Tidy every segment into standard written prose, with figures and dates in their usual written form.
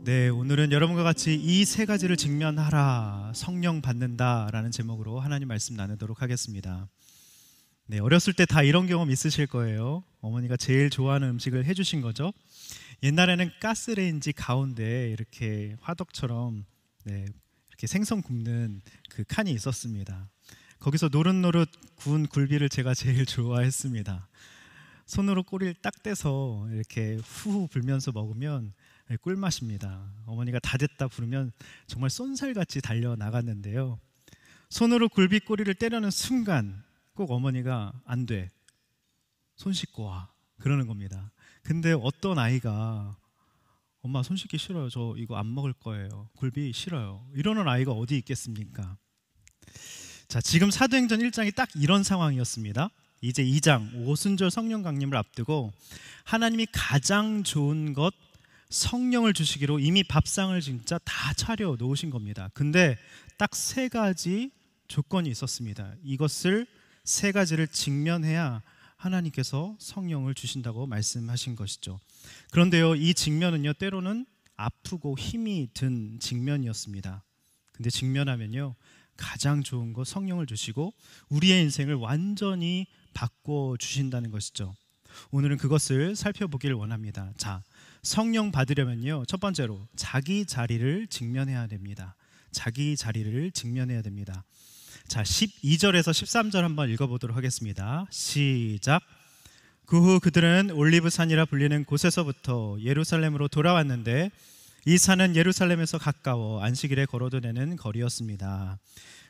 네, 오늘은 여러분과 같이 이 세 가지를 직면하라, 성령 받는다 라는 제목으로 하나님 말씀 나누도록 하겠습니다. 네, 어렸을 때 다 이런 경험 있으실 거예요. 어머니가 제일 좋아하는 음식을 해주신 거죠. 옛날에는 가스레인지 가운데 이렇게 화덕처럼 이렇게 생선 굽는 그 칸이 있었습니다. 거기서 노릇노릇 구운 굴비를 제가 제일 좋아했습니다. 손으로 꼬리를 딱 떼서 이렇게 후후 불면서 먹으면 꿀맛입니다. 어머니가 다 됐다 부르면 정말 쏜살같이 달려나갔는데요. 손으로 굴비 꼬리를 떼려는 순간 꼭 어머니가 안 돼, 손 씻고 와, 그러는 겁니다. 근데 어떤 아이가 엄마 손 씻기 싫어요, 저 이거 안 먹을 거예요, 굴비 싫어요, 이러는 아이가 어디 있겠습니까? 자, 지금 사도행전 1장이 딱 이런 상황이었습니다. 이제 2장 오순절 성령 강림을 앞두고 하나님이 가장 좋은 것 성령을 주시기로 이미 밥상을 진짜 다 차려 놓으신 겁니다. 근데 딱 세 가지 조건이 있었습니다. 이것을 세 가지를 직면해야 하나님께서 성령을 주신다고 말씀하신 것이죠. 그런데요, 이 직면은요, 때로는 아프고 힘이 든 직면이었습니다. 근데 직면하면요, 가장 좋은 것 성령을 주시고 우리의 인생을 완전히 바꿔 주신다는 것이죠. 오늘은 그것을 살펴보기를 원합니다. 자, 성령 받으려면요, 첫 번째로 자기 자리를 직면해야 됩니다. 자기 자리를 직면해야 됩니다. 자, 12절에서 13절 한번 읽어보도록 하겠습니다. 시작. 그 후 그들은 올리브산이라 불리는 곳에서부터 예루살렘으로 돌아왔는데 이 산은 예루살렘에서 가까워 안식일에 걸어도 되는 거리였습니다.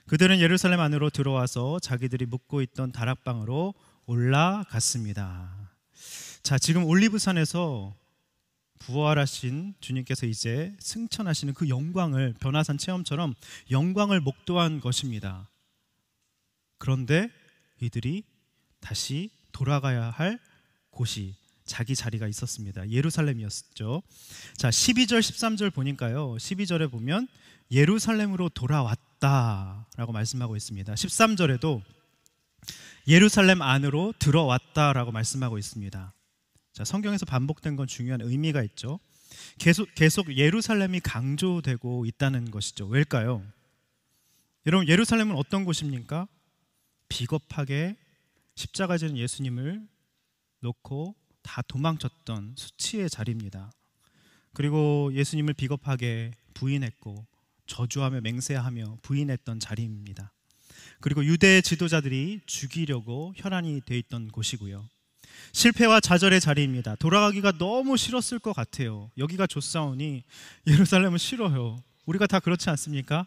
그들은 예루살렘 안으로 들어와서 자기들이 묵고 있던 다락방으로 올라갔습니다. 자, 지금 올리브산에서 부활하신 주님께서 이제 승천하시는 그 영광을, 변화산 체험처럼 영광을 목도한 것입니다. 그런데 이들이 다시 돌아가야 할 곳이, 자기 자리가 있었습니다. 예루살렘이었죠. 자, 12절 13절 보니까요, 12절에 보면 예루살렘으로 돌아왔다라고 말씀하고 있습니다. 13절에도 예루살렘 안으로 들어왔다라고 말씀하고 있습니다. 자, 성경에서 반복된 건 중요한 의미가 있죠. 계속 예루살렘이 강조되고 있다는 것이죠. 왜일까요? 여러분, 예루살렘은 어떤 곳입니까? 비겁하게 십자가 지는 예수님을 놓고 다 도망쳤던 수치의 자리입니다. 그리고 예수님을 비겁하게 부인했고 저주하며 맹세하며 부인했던 자리입니다. 그리고 유대 지도자들이 죽이려고 혈안이 돼 있던 곳이고요. 실패와 좌절의 자리입니다. 돌아가기가 너무 싫었을 것 같아요. 여기가 좋사오니 예루살렘은 싫어요. 우리가 다 그렇지 않습니까?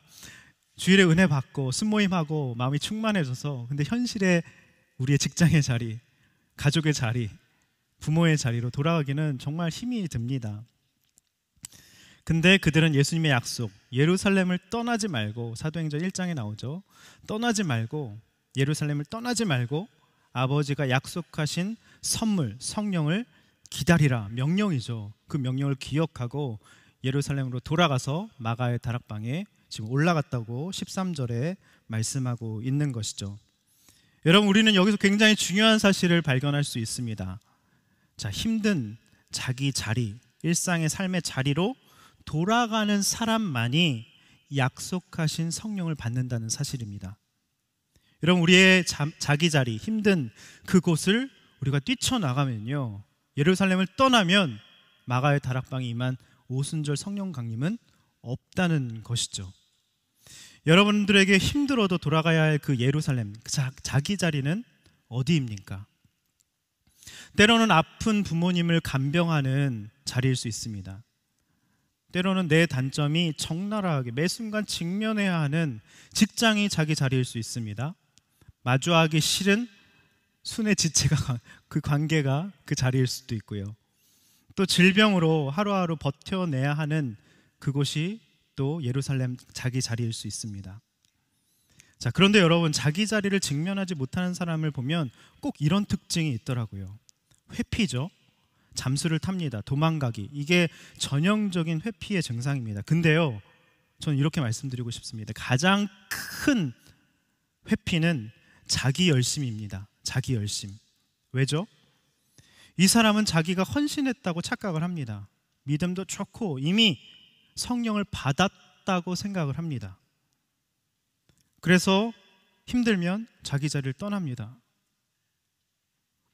주일에 은혜 받고 순모임하고 마음이 충만해져서, 근데 현실에 우리의 직장의 자리, 가족의 자리, 부모의 자리로 돌아가기는 정말 힘이 듭니다. 근데 그들은 예수님의 약속, 예루살렘을 떠나지 말고, 사도행전 1장에 나오죠, 떠나지 말고, 예루살렘을 떠나지 말고 아버지가 약속하신 선물, 성령을 기다리라, 명령이죠. 그 명령을 기억하고 예루살렘으로 돌아가서 마가의 다락방에 지금 올라갔다고 13절에 말씀하고 있는 것이죠. 여러분, 우리는 여기서 굉장히 중요한 사실을 발견할 수 있습니다. 자, 힘든 자기 자리, 일상의 삶의 자리로 돌아가는 사람만이 약속하신 성령을 받는다는 사실입니다. 여러분, 우리의 자기 자리, 힘든 그곳을 우리가 뛰쳐나가면요, 예루살렘을 떠나면 마가의 다락방에 임한 오순절 성령 강림은 없다는 것이죠. 여러분들에게 힘들어도 돌아가야 할 그 예루살렘, 자기 자리는 어디입니까? 때로는 아픈 부모님을 간병하는 자리일 수 있습니다. 때로는 내 단점이 적나라하게 매 순간 직면해야 하는 직장이 자기 자리일 수 있습니다. 마주하기 싫은 순의 지체가, 그 관계가 그 자리일 수도 있고요. 또 질병으로 하루하루 버텨내야 하는 그곳이 또 예루살렘 자기 자리일 수 있습니다. 자, 그런데 여러분, 자기 자리를 직면하지 못하는 사람을 보면 꼭 이런 특징이 있더라고요. 회피죠. 잠수를 탑니다. 도망가기. 이게 전형적인 회피의 증상입니다. 근데요, 저는 이렇게 말씀드리고 싶습니다. 가장 큰 회피는 자기 열심입니다. 자기 열심. 왜죠? 이 사람은 자기가 헌신했다고 착각을 합니다. 믿음도 좋고 이미 성령을 받았다고 생각을 합니다. 그래서 힘들면 자기 자리를 떠납니다.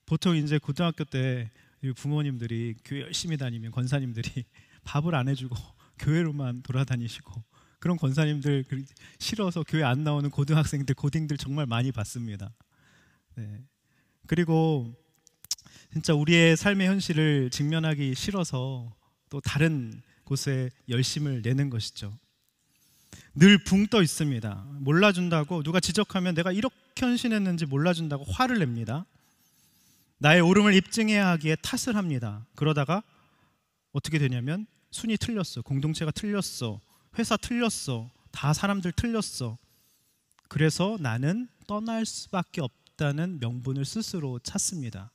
보통 이제 고등학교 때 부모님들이 교회 열심히 다니면 권사님들이 밥을 안 해주고 교회로만 돌아다니시고, 그런 권사님들 싫어서 교회 안 나오는 고등학생들, 고딩들 정말 많이 봤습니다. 네. 그리고 진짜 우리의 삶의 현실을 직면하기 싫어서 또 다른 곳에 열심을 내는 것이죠. 늘 붕 떠 있습니다. 몰라준다고, 누가 지적하면 내가 이렇게 헌신했는지 몰라준다고 화를 냅니다. 나의 옳음을 입증해야 하기에 탓을 합니다. 그러다가 어떻게 되냐면 순위 틀렸어, 공동체가 틀렸어, 회사 틀렸어, 다 사람들 틀렸어. 그래서 나는 떠날 수밖에 없다는 명분을 스스로 찾습니다.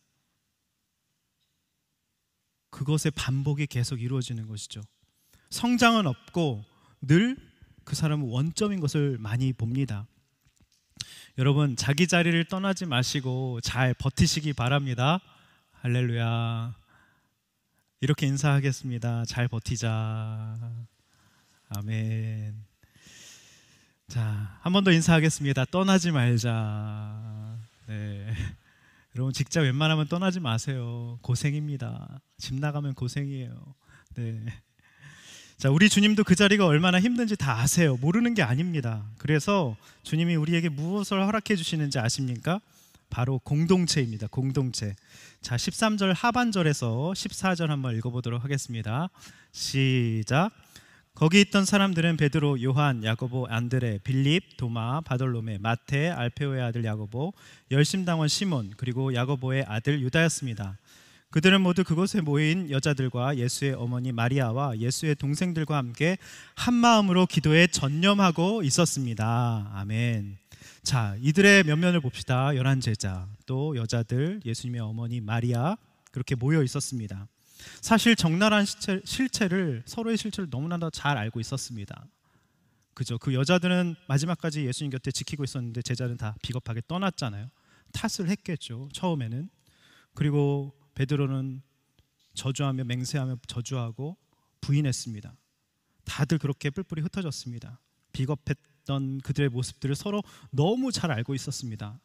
그것의 반복이 계속 이루어지는 것이죠. 성장은 없고 늘 그 사람은 원점인 것을 많이 봅니다. 여러분, 자기 자리를 떠나지 마시고 잘 버티시기 바랍니다. 할렐루야. 이렇게 인사하겠습니다. 잘 버티자. 아멘. 자, 한 번 더 인사하겠습니다. 떠나지 말자. 네. 여러분, 직장 웬만하면 떠나지 마세요. 고생입니다. 집 나가면 고생이에요. 네. 자, 우리 주님도 그 자리가 얼마나 힘든지 다 아세요. 모르는 게 아닙니다. 그래서 주님이 우리에게 무엇을 허락해 주시는지 아십니까? 바로 공동체입니다. 공동체. 자, 13절 하반절에서 14절 한번 읽어보도록 하겠습니다. 시작. 거기 있던 사람들은 베드로, 요한, 야고보, 안드레, 빌립, 도마, 바돌로메, 마태, 알페오의 아들 야고보, 열심당원 시몬, 그리고 야고보의 아들 유다였습니다. 그들은 모두 그곳에 모인 여자들과 예수의 어머니 마리아와 예수의 동생들과 함께 한 마음으로 기도에 전념하고 있었습니다. 아멘. 자, 이들의 면면을 봅시다. 11제자, 또 여자들, 예수님의 어머니 마리아, 그렇게 모여 있었습니다. 사실 적나라한 실체를, 서로의 실체를 너무나도 잘 알고 있었습니다. 그죠? 그 여자들은 마지막까지 예수님 곁에 지키고 있었는데 제자는 다 비겁하게 떠났잖아요. 탓을 했겠죠, 처음에는. 그리고 베드로는 저주하며 맹세하며 저주하고 부인했습니다. 다들 그렇게 뿔뿔이 흩어졌습니다. 비겁했던 그들의 모습들을 서로 너무 잘 알고 있었습니다.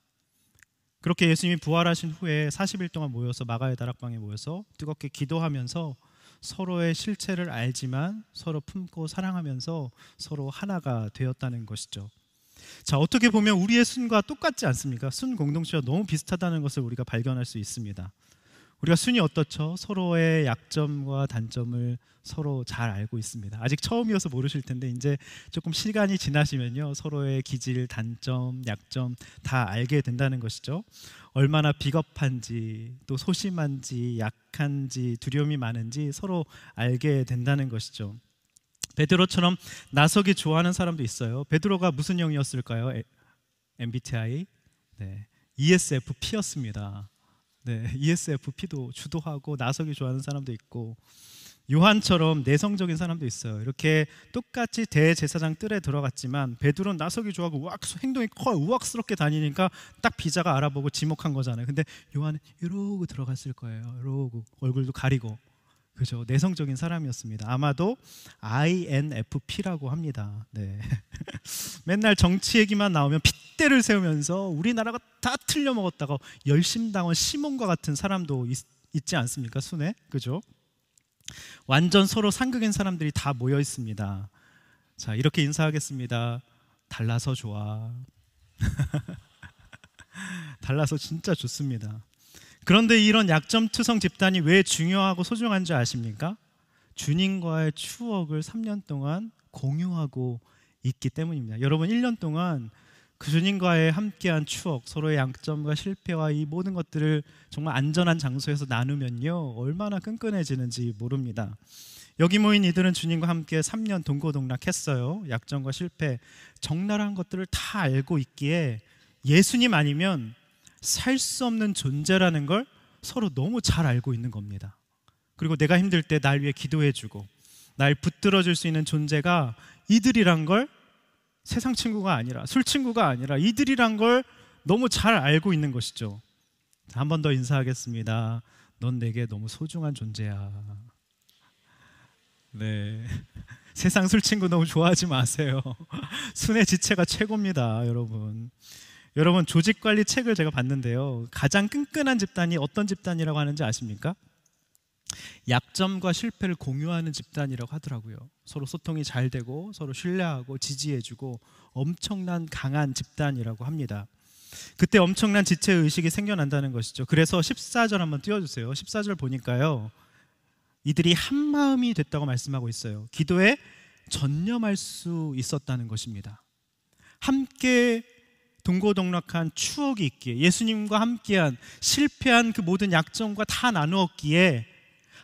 그렇게 예수님이 부활하신 후에 40일 동안 모여서 마가의 다락방에 모여서 뜨겁게 기도하면서 서로의 실체를 알지만 서로 품고 사랑하면서 서로 하나가 되었다는 것이죠. 자, 어떻게 보면 우리의 순과 똑같지 않습니까? 순 공동체와 너무 비슷하다는 것을 우리가 발견할 수 있습니다. 우리가 순이 어떻죠? 서로의 약점과 단점을 서로 잘 알고 있습니다. 아직 처음이어서 모르실 텐데 이제 조금 시간이 지나시면요, 서로의 기질, 단점, 약점 다 알게 된다는 것이죠. 얼마나 비겁한지, 또 소심한지, 약한지, 두려움이 많은지 서로 알게 된다는 것이죠. 베드로처럼 나서기 좋아하는 사람도 있어요. 베드로가 무슨 영이었을까요? MBTI? 네, ESFP였습니다. 네, ESFP도 주도하고 나서기 좋아하는 사람도 있고, 요한처럼 내성적인 사람도 있어요. 이렇게 똑같이 대제사장 뜰에 들어갔지만 베드로는 나서기 좋아하고 행동이 커요. 우악스럽게 다니니까 딱 비자가 알아보고 지목한 거잖아요. 근데 요한은 이러고 들어갔을 거예요. 이러고 얼굴도 가리고. 그죠? 내성적인 사람이었습니다. 아마도 INFP라고 합니다. 네. 맨날 정치 얘기만 나오면 핏대를 세우면서 우리나라가 다 틀려 먹었다고 열심당원 시몬과 같은 사람도 있지 않습니까? 순에. 그죠? 완전 서로 상극인 사람들이 다 모여 있습니다. 자, 이렇게 인사하겠습니다. 달라서 좋아. 달라서 진짜 좋습니다. 그런데 이런 약점투성 집단이 왜 중요하고 소중한 줄 아십니까? 주님과의 추억을 3년 동안 공유하고 있기 때문입니다. 여러분, 1년 동안 그 주님과의 함께한 추억, 서로의 양점과 실패와 이 모든 것들을 정말 안전한 장소에서 나누면요, 얼마나 끈끈해지는지 모릅니다. 여기 모인 이들은 주님과 함께 3년 동고동락했어요. 약점과 실패, 적나라한 것들을 다 알고 있기에 예수님 아니면 살 수 없는 존재라는 걸 서로 너무 잘 알고 있는 겁니다. 그리고 내가 힘들 때 날 위해 기도해주고 날 붙들어줄 수 있는 존재가 이들이란 걸, 세상 친구가 아니라, 술 친구가 아니라 이들이란 걸 너무 잘 알고 있는 것이죠. 한 번 더 인사하겠습니다. 넌 내게 너무 소중한 존재야. 네. 세상 술 친구 너무 좋아하지 마세요. 순회 지체가 최고입니다, 여러분. 여러분, 조직 관리 책을 제가 봤는데요. 가장 끈끈한 집단이 어떤 집단이라고 하는지 아십니까? 약점과 실패를 공유하는 집단이라고 하더라고요. 서로 소통이 잘 되고 서로 신뢰하고 지지해주고 엄청난 강한 집단이라고 합니다. 그때 엄청난 지체 의식이 생겨난다는 것이죠. 그래서 14절 한번 띄워주세요. 14절 보니까요, 이들이 한 마음이 됐다고 말씀하고 있어요. 기도에 전념할 수 있었다는 것입니다. 함께 동고동락한 추억이 있기에, 예수님과 함께한 실패한 그 모든 약점과 다 나누었기에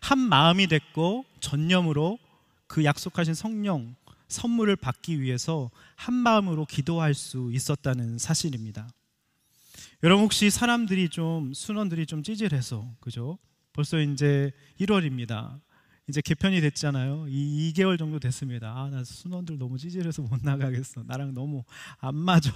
한 마음이 됐고 전념으로 그 약속하신 성령 선물을 받기 위해서 한 마음으로 기도할 수 있었다는 사실입니다. 여러분, 혹시 사람들이 좀, 순원들이 좀 찌질해서, 그죠? 벌써 이제 1월입니다. 이제 개편이 됐잖아요. 2개월 정도 됐습니다. 나 순원들 너무 찌질해서 못 나가겠어. 나랑 너무 안 맞아.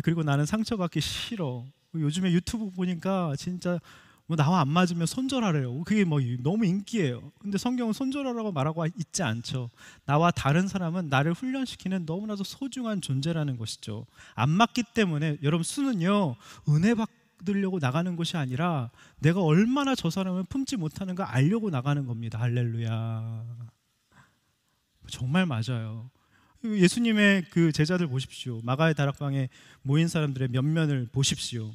그리고 나는 상처받기 싫어. 요즘에 유튜브 보니까 진짜 뭐 나와 안 맞으면 손절하래요. 그게 뭐 너무 인기예요. 근데 성경은 손절하라고 말하고 있지 않죠. 나와 다른 사람은 나를 훈련시키는 너무나도 소중한 존재라는 것이죠. 안 맞기 때문에 여러분, 수는요, 은혜 받으려고 나가는 것이 아니라 내가 얼마나 저 사람을 품지 못하는가 알려고 나가는 겁니다. 할렐루야. 정말 맞아요. 예수님의 그 제자들 보십시오. 마가의 다락방에 모인 사람들의 면면을 보십시오.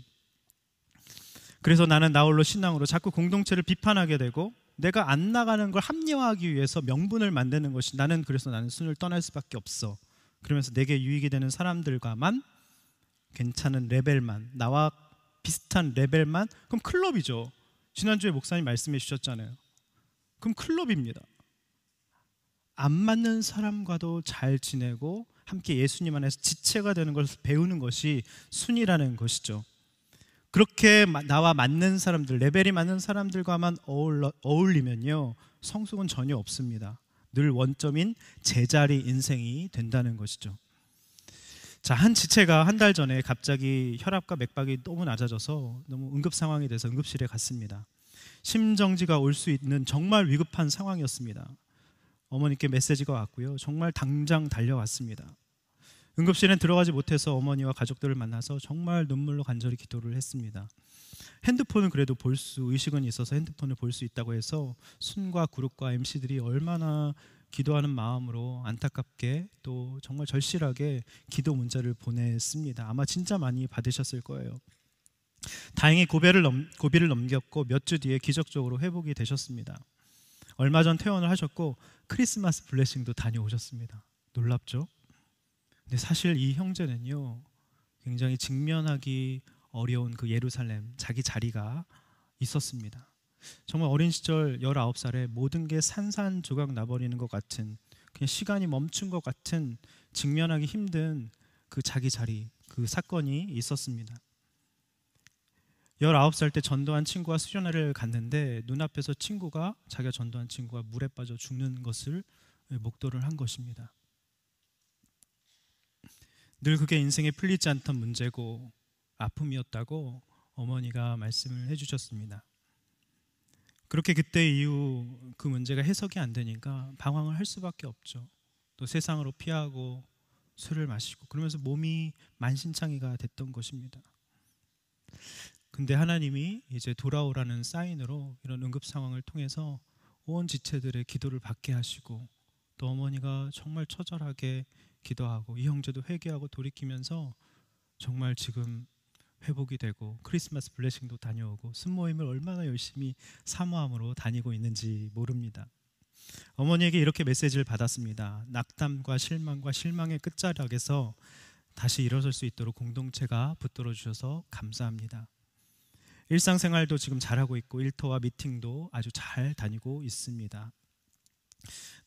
그래서 나는 나홀로 신앙으로 자꾸 공동체를 비판하게 되고, 내가 안 나가는 걸 합리화하기 위해서 명분을 만드는 것이, 그래서 나는 순을 떠날 수밖에 없어. 그러면서 내게 유익이 되는 사람들과만, 괜찮은 레벨만, 나와 비슷한 레벨만, 그럼 클럽이죠. 지난주에 목사님 말씀해 주셨잖아요. 그럼 클럽입니다. 안 맞는 사람과도 잘 지내고 함께 예수님 안에서 지체가 되는 것을 배우는 것이 순이라는 것이죠. 그렇게 나와 맞는 사람들, 레벨이 맞는 사람들과만 어울리면요, 성숙은 전혀 없습니다. 늘 원점인 제자리 인생이 된다는 것이죠. 자, 한 지체가 한 달 전에 갑자기 혈압과 맥박이 너무 낮아져서 너무 응급 상황이 돼서 응급실에 갔습니다. 심정지가 올 수 있는 정말 위급한 상황이었습니다. 어머니께 메시지가 왔고요, 정말 당장 달려왔습니다. 응급실엔 들어가지 못해서 어머니와 가족들을 만나서 정말 눈물로 간절히 기도를 했습니다. 핸드폰은 그래도 의식은 있어서 핸드폰을 볼 수 있다고 해서 순과 그룹과 MC들이 얼마나 기도하는 마음으로 안타깝게 또 정말 절실하게 기도 문자를 보냈습니다. 아마 진짜 많이 받으셨을 거예요. 다행히 고비를 넘겼고 몇 주 뒤에 기적적으로 회복이 되셨습니다. 얼마 전 퇴원을 하셨고 크리스마스 블레싱도 다녀오셨습니다. 놀랍죠? 근데 사실 이 형제는요, 굉장히 직면하기 어려운 그 예루살렘, 자기 자리가 있었습니다. 정말 어린 시절 19살에 모든 게 산산조각 나버리는 것 같은, 그냥 시간이 멈춘 것 같은, 직면하기 힘든 그 자기 자리, 그 사건이 있었습니다. 19살 때 전도한 친구와 수련회를 갔는데 눈앞에서 자기가 전도한 친구가 물에 빠져 죽는 것을 목도를 한 것입니다. 늘 그게 인생에 풀리지 않던 문제고 아픔이었다고 어머니가 말씀을 해주셨습니다. 그렇게 그때 이후 그 문제가 해석이 안 되니까 방황을 할 수밖에 없죠. 또 세상으로 피하고 술을 마시고 그러면서 몸이 만신창이가 됐던 것입니다. 근데 하나님이 이제 돌아오라는 사인으로 이런 응급 상황을 통해서 온 지체들의 기도를 받게 하시고, 또 어머니가 정말 처절하게 기도하고 이 형제도 회개하고 돌이키면서 정말 지금 회복이 되고 크리스마스 블레싱도 다녀오고 순모임을 얼마나 열심히 사모함으로 다니고 있는지 모릅니다. 어머니에게 이렇게 메시지를 받았습니다. 낙담과 실망과 실망의 끝자락에서 다시 일어설 수 있도록 공동체가 붙들어 주셔서 감사합니다. 일상생활도 지금 잘하고 있고 일터와 미팅도 아주 잘 다니고 있습니다.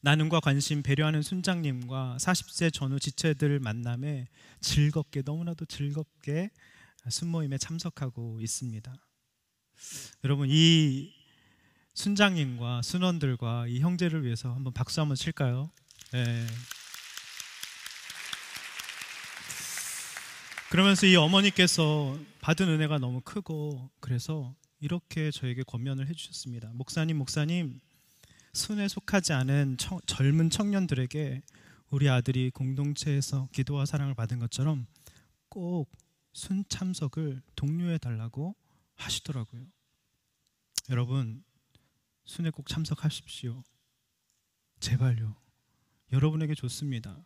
나눔과 관심, 배려하는 순장님과 40세 전후 지체들 만남에 너무나도 즐겁게 순모임에 참석하고 있습니다. 여러분, 이 순장님과 순원들과 이 형제를 위해서 한번 박수 한번 칠까요? 네. 그러면서 이 어머니께서 받은 은혜가 너무 크고 그래서 이렇게 저에게 권면을 해주셨습니다. 목사님, 순에 속하지 않은 젊은 청년들에게 우리 아들이 공동체에서 기도와 사랑을 받은 것처럼 꼭 순 참석을 독려해 달라고 하시더라고요. 여러분, 순에 꼭 참석하십시오. 제발요. 여러분에게 좋습니다.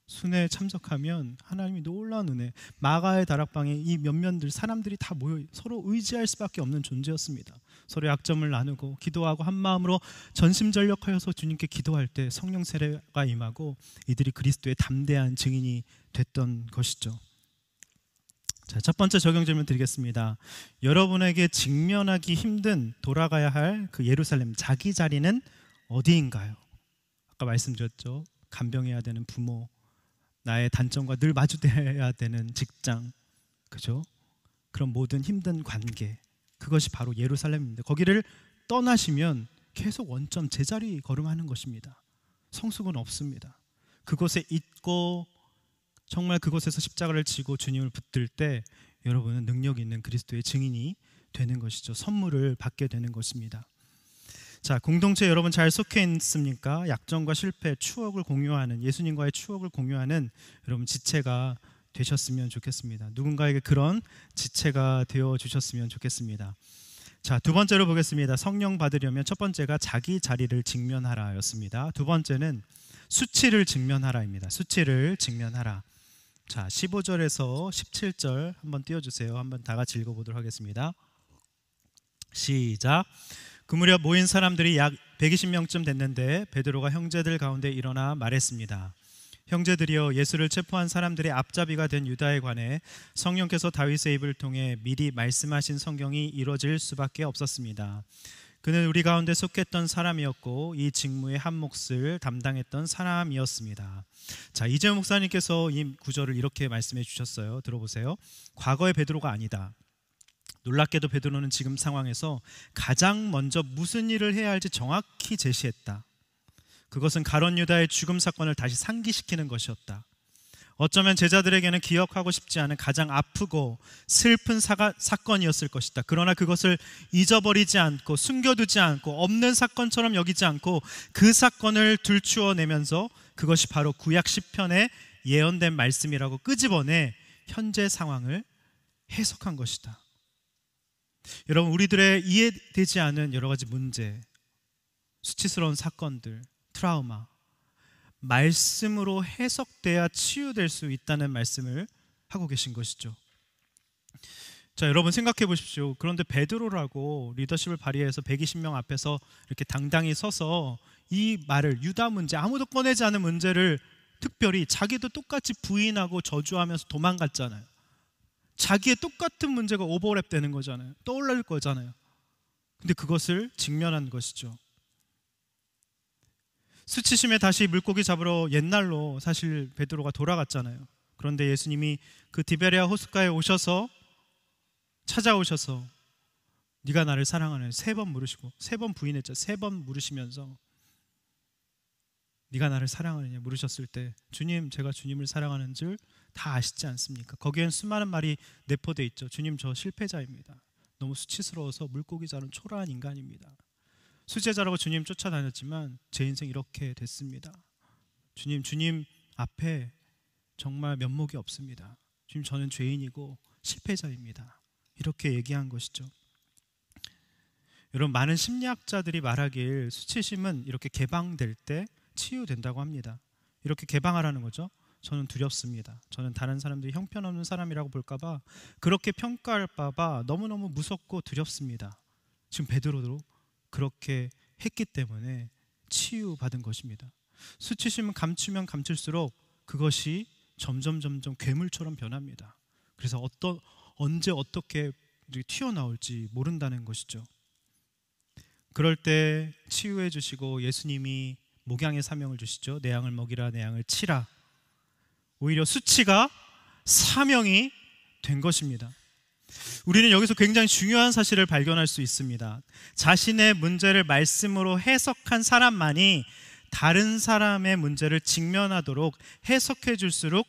순에 참석하면 하나님이 놀라운 은혜, 마가의 다락방에 이 몇몇들 사람들이 다 모여 서로 의지할 수밖에 없는 존재였습니다. 서로 약점을 나누고 기도하고 한 마음으로 전심전력하여서 주님께 기도할 때 성령 세례가 임하고 이들이 그리스도의 담대한 증인이 됐던 것이죠. 자, 첫 번째 적용 질문 드리겠습니다. 여러분에게 직면하기 힘든 돌아가야 할 그 예루살렘, 자기 자리는 어디인가요? 아까 말씀드렸죠. 간병해야 되는 부모, 나의 단점과 늘 마주대야 되는 직장, 그죠? 그런 모든 힘든 관계, 그것이 바로 예루살렘입니다. 거기를 떠나시면 계속 원점 제자리 걸음하는 것입니다. 성숙은 없습니다. 그곳에 있고 정말 그곳에서 십자가를 지고 주님을 붙들 때 여러분은 능력 있는 그리스도의 증인이 되는 것이죠. 선물을 받게 되는 것입니다. 자, 공동체 여러분 잘 속해 있습니까? 약점과 실패, 추억을 공유하는, 예수님과의 추억을 공유하는 여러분 지체가 되셨으면 좋겠습니다. 누군가에게 그런 지체가 되어 주셨으면 좋겠습니다. 자, 두 번째로 보겠습니다. 성령 받으려면 첫 번째가 자기 자리를 직면하라 였습니다. 두 번째는 수치를 직면하라입니다. 수치를 직면하라. 자, 15절에서 17절 한번 띄워주세요. 한번 다 같이 읽어보도록 하겠습니다. 시작. 그 무렵 모인 사람들이 약 120명쯤 됐는데 베드로가 형제들 가운데 일어나 말했습니다. 형제들이여, 예수를 체포한 사람들의 앞잡이가 된 유다에 관해 성령께서 다윗의 입을 통해 미리 말씀하신 성경이 이루어질 수밖에 없었습니다. 그는 우리 가운데 속했던 사람이었고 이 직무의 한 몫을 담당했던 사람이었습니다. 자, 이재용 목사님께서 이 구절을 이렇게 말씀해 주셨어요. 들어보세요. 과거의 베드로가 아니다. 놀랍게도 베드로는 지금 상황에서 가장 먼저 무슨 일을 해야 할지 정확히 제시했다. 그것은 가룟 유다의 죽음 사건을 다시 상기시키는 것이었다. 어쩌면 제자들에게는 기억하고 싶지 않은 가장 아프고 슬픈 사건이었을 것이다. 그러나 그것을 잊어버리지 않고 숨겨두지 않고 없는 사건처럼 여기지 않고 그 사건을 들추어내면서 그것이 바로 구약 시편에 예언된 말씀이라고 끄집어내 현재 상황을 해석한 것이다. 여러분, 우리들의 이해되지 않은 여러 가지 문제, 수치스러운 사건들, 트라우마, 말씀으로 해석돼야 치유될 수 있다는 말씀을 하고 계신 것이죠. 자, 여러분 생각해 보십시오. 그런데 베드로라고 리더십을 발휘해서 120명 앞에서 이렇게 당당히 서서 이 말을, 유다 문제, 아무도 꺼내지 않은 문제를 특별히 자기도 똑같이 부인하고 저주하면서 도망갔잖아요. 자기의 똑같은 문제가 오버랩 되는 거잖아요. 떠올릴 거잖아요. 근데 그것을 직면한 것이죠. 수치심에 다시 물고기 잡으러 옛날로 사실 베드로가 돌아갔잖아요. 그런데 예수님이 그 디베랴 호숫가에 오셔서 찾아오셔서 네가 나를 사랑하느냐 3번 물으시고 3번 부인했죠. 3번 물으시면서 네가 나를 사랑하느냐 물으셨을 때 주님, 제가 주님을 사랑하는 줄 다 아시지 않습니까? 거기엔 수많은 말이 내포되어 있죠. 주님, 저 실패자입니다. 너무 수치스러워서 물고기 자는 초라한 인간입니다. 수제자라고 주님 쫓아다녔지만 제 인생 이렇게 됐습니다. 주님 앞에 정말 면목이 없습니다. 주님, 저는 죄인이고 실패자입니다. 이렇게 얘기한 것이죠. 여러분, 많은 심리학자들이 말하길 수치심은 이렇게 개방될 때 치유된다고 합니다. 이렇게 개방하라는 거죠. 저는 두렵습니다. 저는 다른 사람들이 형편없는 사람이라고 볼까봐, 그렇게 평가할까봐 너무너무 무섭고 두렵습니다. 지금 베드로도 그렇게 했기 때문에 치유받은 것입니다. 수치심은 감추면 감출수록 그것이 점점 괴물처럼 변합니다. 그래서 언제 어떻게 튀어나올지 모른다는 것이죠. 그럴 때 치유해 주시고 예수님이 목양의 사명을 주시죠. 내 양을 먹이라, 내 양을 치라. 오히려 수치가 사명이 된 것입니다. 우리는 여기서 굉장히 중요한 사실을 발견할 수 있습니다. 자신의 문제를 말씀으로 해석한 사람만이 다른 사람의 문제를 직면하도록 해석해 줄수록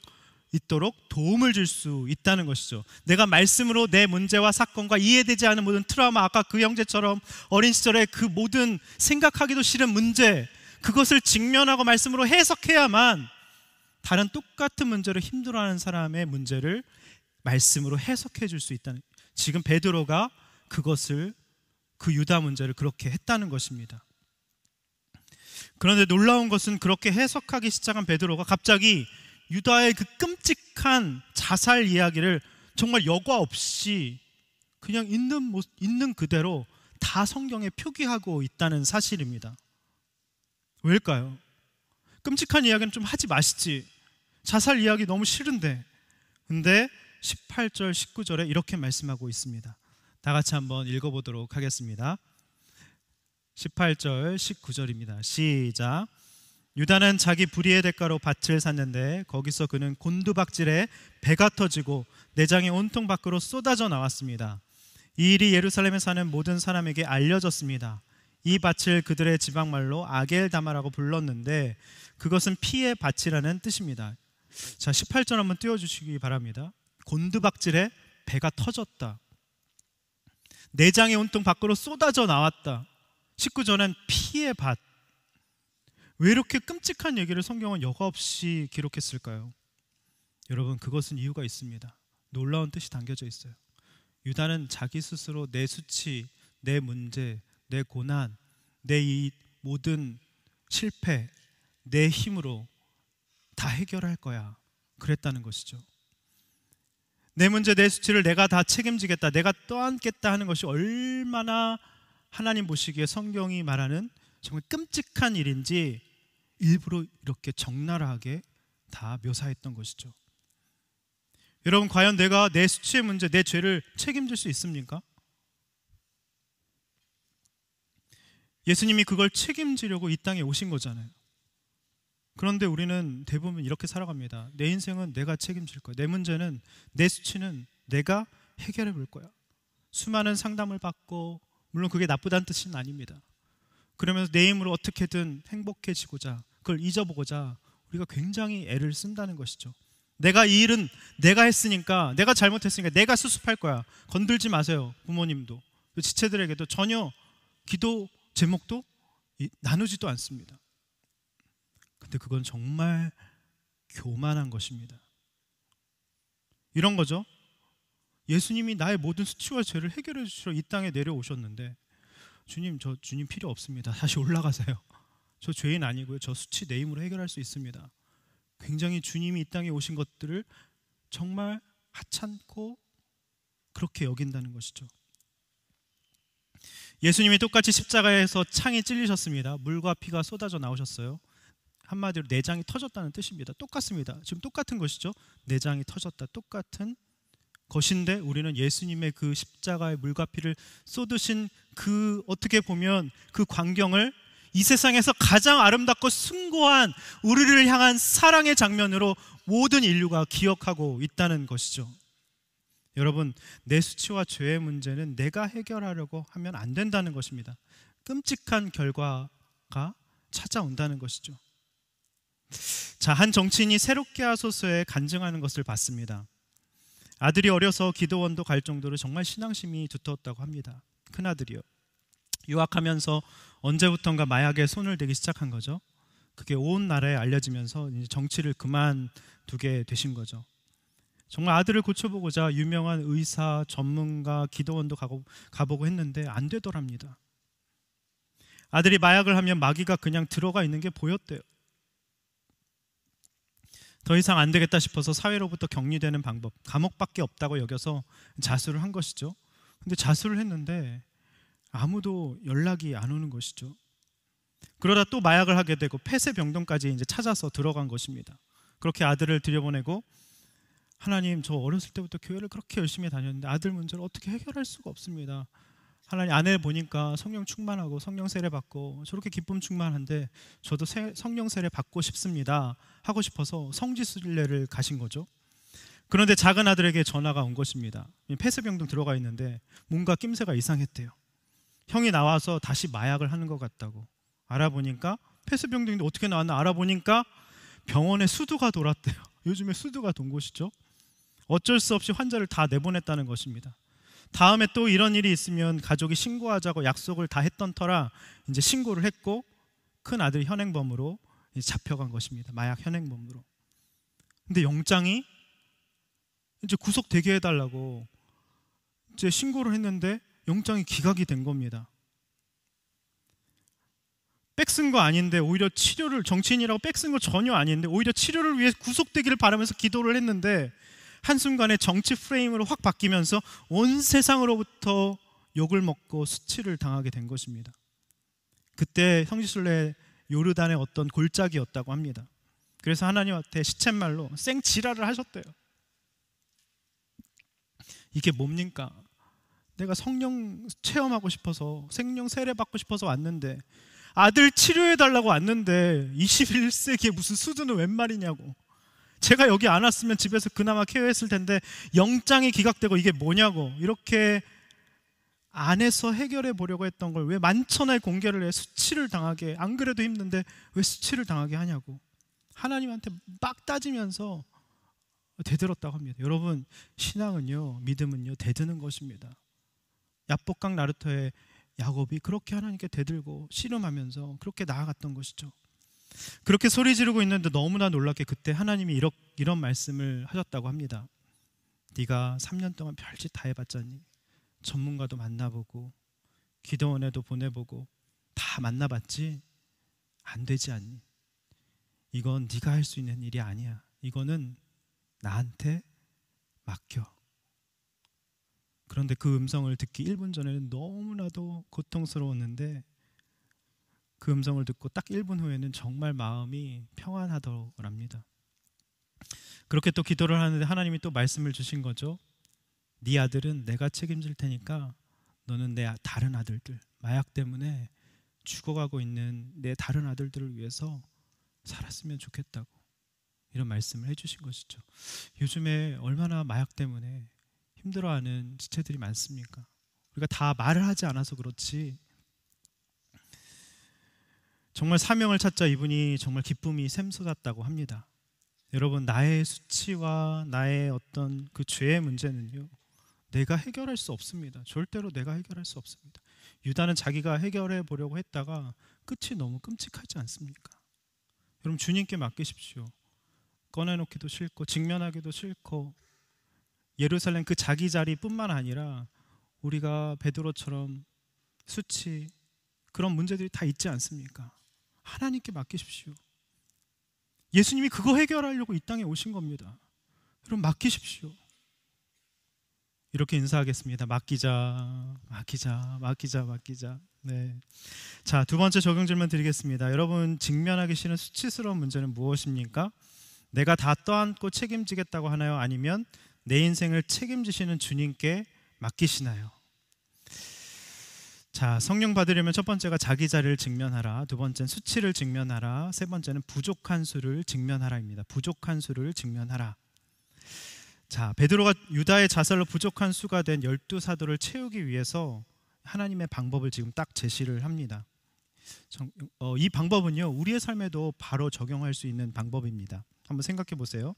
있도록 도움을 줄 수 있다는 것이죠. 내가 말씀으로 내 문제와 사건과 이해되지 않은 모든 트라우마, 아까 그 형제처럼 어린 시절에 그 모든 생각하기도 싫은 문제, 그것을 직면하고 말씀으로 해석해야만 다른 똑같은 문제로 힘들어하는 사람의 문제를 말씀으로 해석해 줄 수 있다는, 지금 베드로가 그것을, 그 유다 문제를 그렇게 했다는 것입니다. 그런데 놀라운 것은 그렇게 해석하기 시작한 베드로가 갑자기 유다의 그 끔찍한 자살 이야기를 정말 여과 없이 그냥 있는 그대로 다 성경에 표기하고 있다는 사실입니다. 왜일까요? 끔찍한 이야기는 좀 하지 마시지. 자살 이야기 너무 싫은데. 근데 18절 19절에 이렇게 말씀하고 있습니다. 다 같이 한번 읽어보도록 하겠습니다. 18절 19절입니다. 시작. 유다는 자기 불의의 대가로 밭을 샀는데 거기서 그는 곤두박질에 배가 터지고 내장이 온통 밖으로 쏟아져 나왔습니다. 이 일이 예루살렘에 사는 모든 사람에게 알려졌습니다. 이 밭을 그들의 지방말로 아겔다마라고 불렀는데 그것은 피의 밭이라는 뜻입니다. 자, 18절 한번 띄워주시기 바랍니다. 곤두박질에 배가 터졌다. 내장이 온통 밖으로 쏟아져 나왔다. 19절은 피의 밭. 왜 이렇게 끔찍한 얘기를 성경은 여과 없이 기록했을까요? 여러분, 그것은 이유가 있습니다. 놀라운 뜻이 담겨져 있어요. 유다는 자기 스스로 내 수치, 내 문제, 내 고난, 내 이 모든 실패, 내 힘으로 다 해결할 거야, 그랬다는 것이죠. 내 문제, 내 수치를 내가 다 책임지겠다, 내가 떠안겠다 하는 것이 얼마나 하나님 보시기에 성경이 말하는 정말 끔찍한 일인지 일부러 이렇게 적나라하게 다 묘사했던 것이죠. 여러분, 과연 내가 내 수치의 문제, 내 죄를 책임질 수 있습니까? 예수님이 그걸 책임지려고 이 땅에 오신 거잖아요. 그런데 우리는 대부분 이렇게 살아갑니다. 내 인생은 내가 책임질 거야. 내 문제는, 내 수치는 내가 해결해 볼 거야. 수많은 상담을 받고, 물론 그게 나쁘다는 뜻은 아닙니다. 그러면서 내 힘으로 어떻게든 행복해지고자, 그걸 잊어보고자 우리가 굉장히 애를 쓴다는 것이죠. 내가 이 일은 내가 했으니까, 내가 잘못했으니까 내가 수습할 거야. 건들지 마세요. 부모님도, 지체들에게도 전혀 기도 제목도 나누지도 않습니다. 근데 그건 정말 교만한 것입니다. 이런 거죠. 예수님이 나의 모든 수치와 죄를 해결해 주시러 이 땅에 내려오셨는데, 주님, 저 주님 필요 없습니다. 다시 올라가세요. 저 죄인 아니고요. 저 수치 내 힘으로 해결할 수 있습니다. 굉장히 주님이 이 땅에 오신 것들을 정말 하찮고 그렇게 여긴다는 것이죠. 예수님이 똑같이 십자가에서 창이 찔리셨습니다. 물과 피가 쏟아져 나오셨어요. 한마디로 내장이 터졌다는 뜻입니다. 똑같습니다. 지금 똑같은 것이죠. 내장이 터졌다, 똑같은 것인데 우리는 예수님의 그 십자가의 물과 피를 쏟으신 그, 어떻게 보면 그 광경을 이 세상에서 가장 아름답고 숭고한 우리를 향한 사랑의 장면으로 모든 인류가 기억하고 있다는 것이죠. 여러분, 내 수치와 죄의 문제는 내가 해결하려고 하면 안 된다는 것입니다. 끔찍한 결과가 찾아온다는 것이죠. 자, 한 정치인이 새롭게 하소서에 간증하는 것을 봤습니다. 아들이 어려서 기도원도 갈 정도로 정말 신앙심이 두터웠다고 합니다. 큰아들이요. 유학하면서 언제부턴가 마약에 손을 대기 시작한 거죠. 그게 온 나라에 알려지면서 이제 정치를 그만두게 되신 거죠. 정말 아들을 고쳐보고자 유명한 의사, 전문가, 기도원도 가보고 했는데 안 되더랍니다. 아들이 마약을 하면 마귀가 그냥 들어가 있는 게 보였대요. 더 이상 안 되겠다 싶어서 사회로부터 격리되는 방법, 감옥밖에 없다고 여겨서 자수를 한 것이죠. 근데 자수를 했는데 아무도 연락이 안 오는 것이죠. 그러다 또 마약을 하게 되고 폐쇄병동까지 이제 찾아서 들어간 것입니다. 그렇게 아들을 들여보내고, 하나님, 저 어렸을 때부터 교회를 그렇게 열심히 다녔는데 아들 문제를 어떻게 해결할 수가 없습니다. 하나님, 아내를 보니까 성령 충만하고 성령 세례 받고 저렇게 기쁨 충만한데 저도 성령 세례 받고 싶습니다 하고 싶어서 성지순례를 가신 거죠. 그런데 작은 아들에게 전화가 온 것입니다. 폐쇄병동 들어가 있는데 뭔가 낌새가 이상했대요. 형이 나와서 다시 마약을 하는 것 같다고. 알아보니까 폐쇄병동인데 어떻게 나왔나 알아보니까 병원에 수두가 돌았대요. 요즘에 수두가 돈 곳이죠. 어쩔 수 없이 환자를 다 내보냈다는 것입니다. 다음에 또 이런 일이 있으면 가족이 신고하자고 약속을 다 했던 터라 이제 신고를 했고 큰 아들 현행범으로 잡혀간 것입니다. 마약 현행범으로. 근데 영장이 이제 구속되게 해달라고 이제 신고를 했는데 영장이 기각이 된 겁니다. 빽쓴 거 아닌데 오히려 치료를, 정치인이라고 빽쓴 거 전혀 아닌데 오히려 치료를 위해 구속되기를 바라면서 기도를 했는데 한순간에 정치 프레임으로 확 바뀌면서 온 세상으로부터 욕을 먹고 수치를 당하게 된 것입니다. 그때 성지순례 요르단의 어떤 골짜기였다고 합니다. 그래서 하나님한테 시쳇말로 생지랄을 하셨대요. 이게 뭡니까? 내가 성령 체험하고 싶어서, 생명 세례 받고 싶어서 왔는데, 아들 치료해달라고 왔는데 21세기에 무슨 수두는 웬 말이냐고. 제가 여기 안 왔으면 집에서 그나마 케어했을 텐데 영장이 기각되고 이게 뭐냐고. 이렇게 안에서 해결해 보려고 했던 걸 왜 만천하에 공개를 해 수치를 당하게, 안 그래도 힘든데 왜 수치를 당하게 하냐고 하나님한테 막 따지면서 대들었다고 합니다. 여러분, 신앙은요, 믿음은요, 대드는 것입니다. 야복강 나루터의 야곱이 그렇게 하나님께 대들고 씨름하면서 그렇게 나아갔던 것이죠. 그렇게 소리 지르고 있는데 너무나 놀랍게 그때 하나님이 이런 말씀을 하셨다고 합니다. 네가 3년 동안 별짓 다 해봤잖니. 전문가도 만나보고 기도원에도 보내보고 다 만나봤지? 안 되지 않니? 이건 네가 할 수 있는 일이 아니야. 이거는 나한테 맡겨. 그런데 그 음성을 듣기 1분 전에는 너무나도 고통스러웠는데 그 음성을 듣고 딱 1분 후에는 정말 마음이 평안하더랍니다. 그렇게 또 기도를 하는데 하나님이 또 말씀을 주신 거죠. 네 아들은 내가 책임질 테니까 너는 내 다른 아들들, 마약 때문에 죽어가고 있는 내 다른 아들들을 위해서 살았으면 좋겠다고 이런 말씀을 해주신 것이죠. 요즘에 얼마나 마약 때문에 힘들어하는 지체들이 많습니까? 우리가 다 말을 하지 않아서 그렇지 정말 사명을 찾자 이분이 정말 기쁨이 샘솟았다고 합니다. 여러분, 나의 수치와 나의 어떤 그 죄의 문제는요, 내가 해결할 수 없습니다. 절대로 내가 해결할 수 없습니다. 유다는 자기가 해결해 보려고 했다가 끝이 너무 끔찍하지 않습니까? 여러분, 주님께 맡기십시오. 꺼내놓기도 싫고 직면하기도 싫고 예루살렘 그 자기 자리뿐만 아니라 우리가 베드로처럼 수치, 그런 문제들이 다 있지 않습니까? 하나님께 맡기십시오. 예수님이 그거 해결하려고 이 땅에 오신 겁니다. 여러분, 맡기십시오. 이렇게 인사하겠습니다. 맡기자, 맡기자, 맡기자, 맡기자. 네. 자, 두 번째 적용 질문 드리겠습니다. 여러분, 직면하기 싫은 수치스러운 문제는 무엇입니까? 내가 다 떠안고 책임지겠다고 하나요? 아니면 내 인생을 책임지시는 주님께 맡기시나요? 자, 성령 받으려면 첫 번째가 자기 자리를 직면하라, 두 번째는 수치를 직면하라, 세 번째는 부족한 수를 직면하라입니다. 부족한 수를 직면하라. 자, 베드로가 유다의 자살로 부족한 수가 된 12사도를 채우기 위해서 하나님의 방법을 지금 딱 제시를 합니다. 이 방법은요, 우리의 삶에도 바로 적용할 수 있는 방법입니다. 한번 생각해 보세요.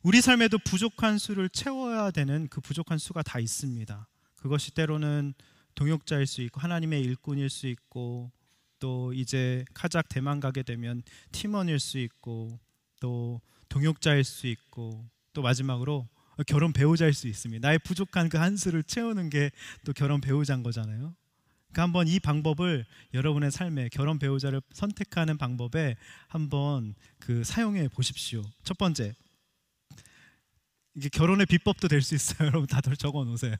우리 삶에도 부족한 수를 채워야 되는 그 부족한 수가 다 있습니다. 그것이 때로는 동역자일 수 있고 하나님의 일꾼일 수 있고 또 이제 카작 대만 가게 되면 팀원일 수 있고 또 동역자일 수 있고 또 마지막으로 결혼 배우자일 수 있습니다. 나의 부족한 그 한 수를 채우는 게 또 결혼 배우자인 거잖아요. 그러니까 한번 이 방법을 여러분의 삶에 결혼 배우자를 선택하는 방법에 한번 그 사용해 보십시오. 첫 번째, 이게 결혼의 비법도 될 수 있어요. 여러분 다들 적어 놓으세요.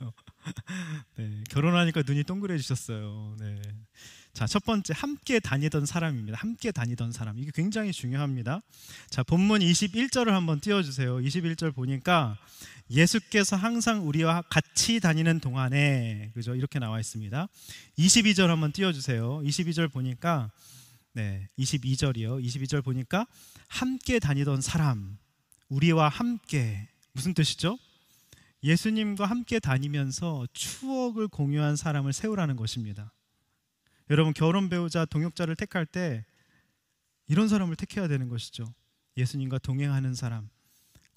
네, 결혼하니까 눈이 동그래지셨어요. 네. 자, 첫 번째, 함께 다니던 사람입니다. 함께 다니던 사람, 이게 굉장히 중요합니다. 자, 본문 21절을 한번 띄워주세요. 21절 보니까 예수께서 항상 우리와 같이 다니는 동안에, 그죠? 이렇게 나와 있습니다. 22절 한번 띄워주세요. 22절 보니까 22절이요. 22절 보니까 함께 다니던 사람, 우리와 함께, 무슨 뜻이죠? 예수님과 함께 다니면서 추억을 공유한 사람을 세우라는 것입니다. 여러분, 결혼 배우자, 동역자를 택할 때 이런 사람을 택해야 되는 것이죠. 예수님과 동행하는 사람,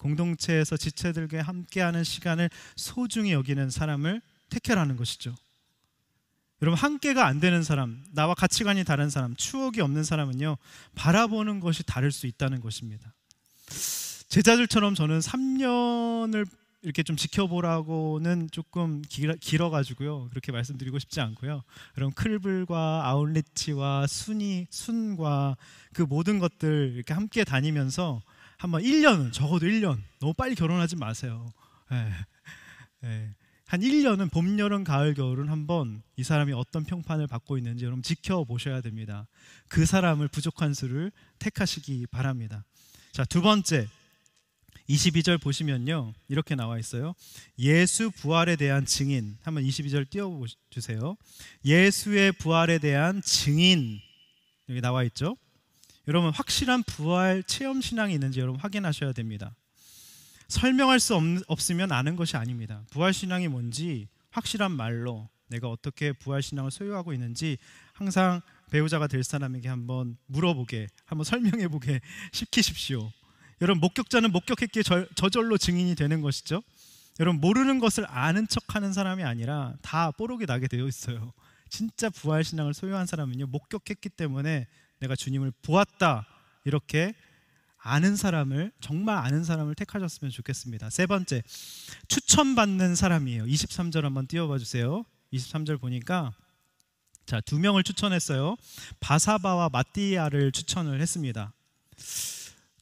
공동체에서 지체들과 함께하는 시간을 소중히 여기는 사람을 택해라는 것이죠. 여러분, 함께가 안 되는 사람, 나와 가치관이 다른 사람, 추억이 없는 사람은요, 바라보는 것이 다를 수 있다는 것입니다. 제자들처럼 저는 3년을 이렇게 좀 지켜보라고는 조금 길어가지고요, 그렇게 말씀드리고 싶지 않고요. 여러분, 클불과 아울리치와 순과 그 모든 것들 이렇게 함께 다니면서 한번 1년은, 적어도 1년, 너무 빨리 결혼하지 마세요. 한 1년은 봄, 여름, 가을, 겨울은 한번 이 사람이 어떤 평판을 받고 있는지 여러분 지켜보셔야 됩니다. 그 사람을 부족한 수를 택하시기 바랍니다. 자, 두 번째, 22절 보시면요, 이렇게 나와 있어요. 예수 부활에 대한 증인. 한번 22절 띄워주세요. 예수의 부활에 대한 증인, 여기 나와 있죠. 여러분, 확실한 부활 체험 신앙이 있는지 여러분 확인하셔야 됩니다. 설명할 수 없으면 아는 것이 아닙니다. 부활 신앙이 뭔지 확실한 말로 내가 어떻게 부활 신앙을 소유하고 있는지 항상 배우자가 될 사람에게 한번 물어보게, 한번 설명해보게 시키십시오. 여러분, 목격자는 목격했기에 저절로 증인이 되는 것이죠. 여러분, 모르는 것을 아는 척하는 사람이 아니라 다 뽀록이 나게 되어 있어요. 진짜 부활 신앙을 소유한 사람은요, 목격했기 때문에 내가 주님을 보았다, 이렇게 아는 사람을, 정말 아는 사람을 택하셨으면 좋겠습니다. 세 번째, 추천받는 사람이에요. 23절 한번 띄워봐 주세요. 23절 보니까 자, 두 명을 추천했어요. 바사바와 마띠아를 추천을 했습니다.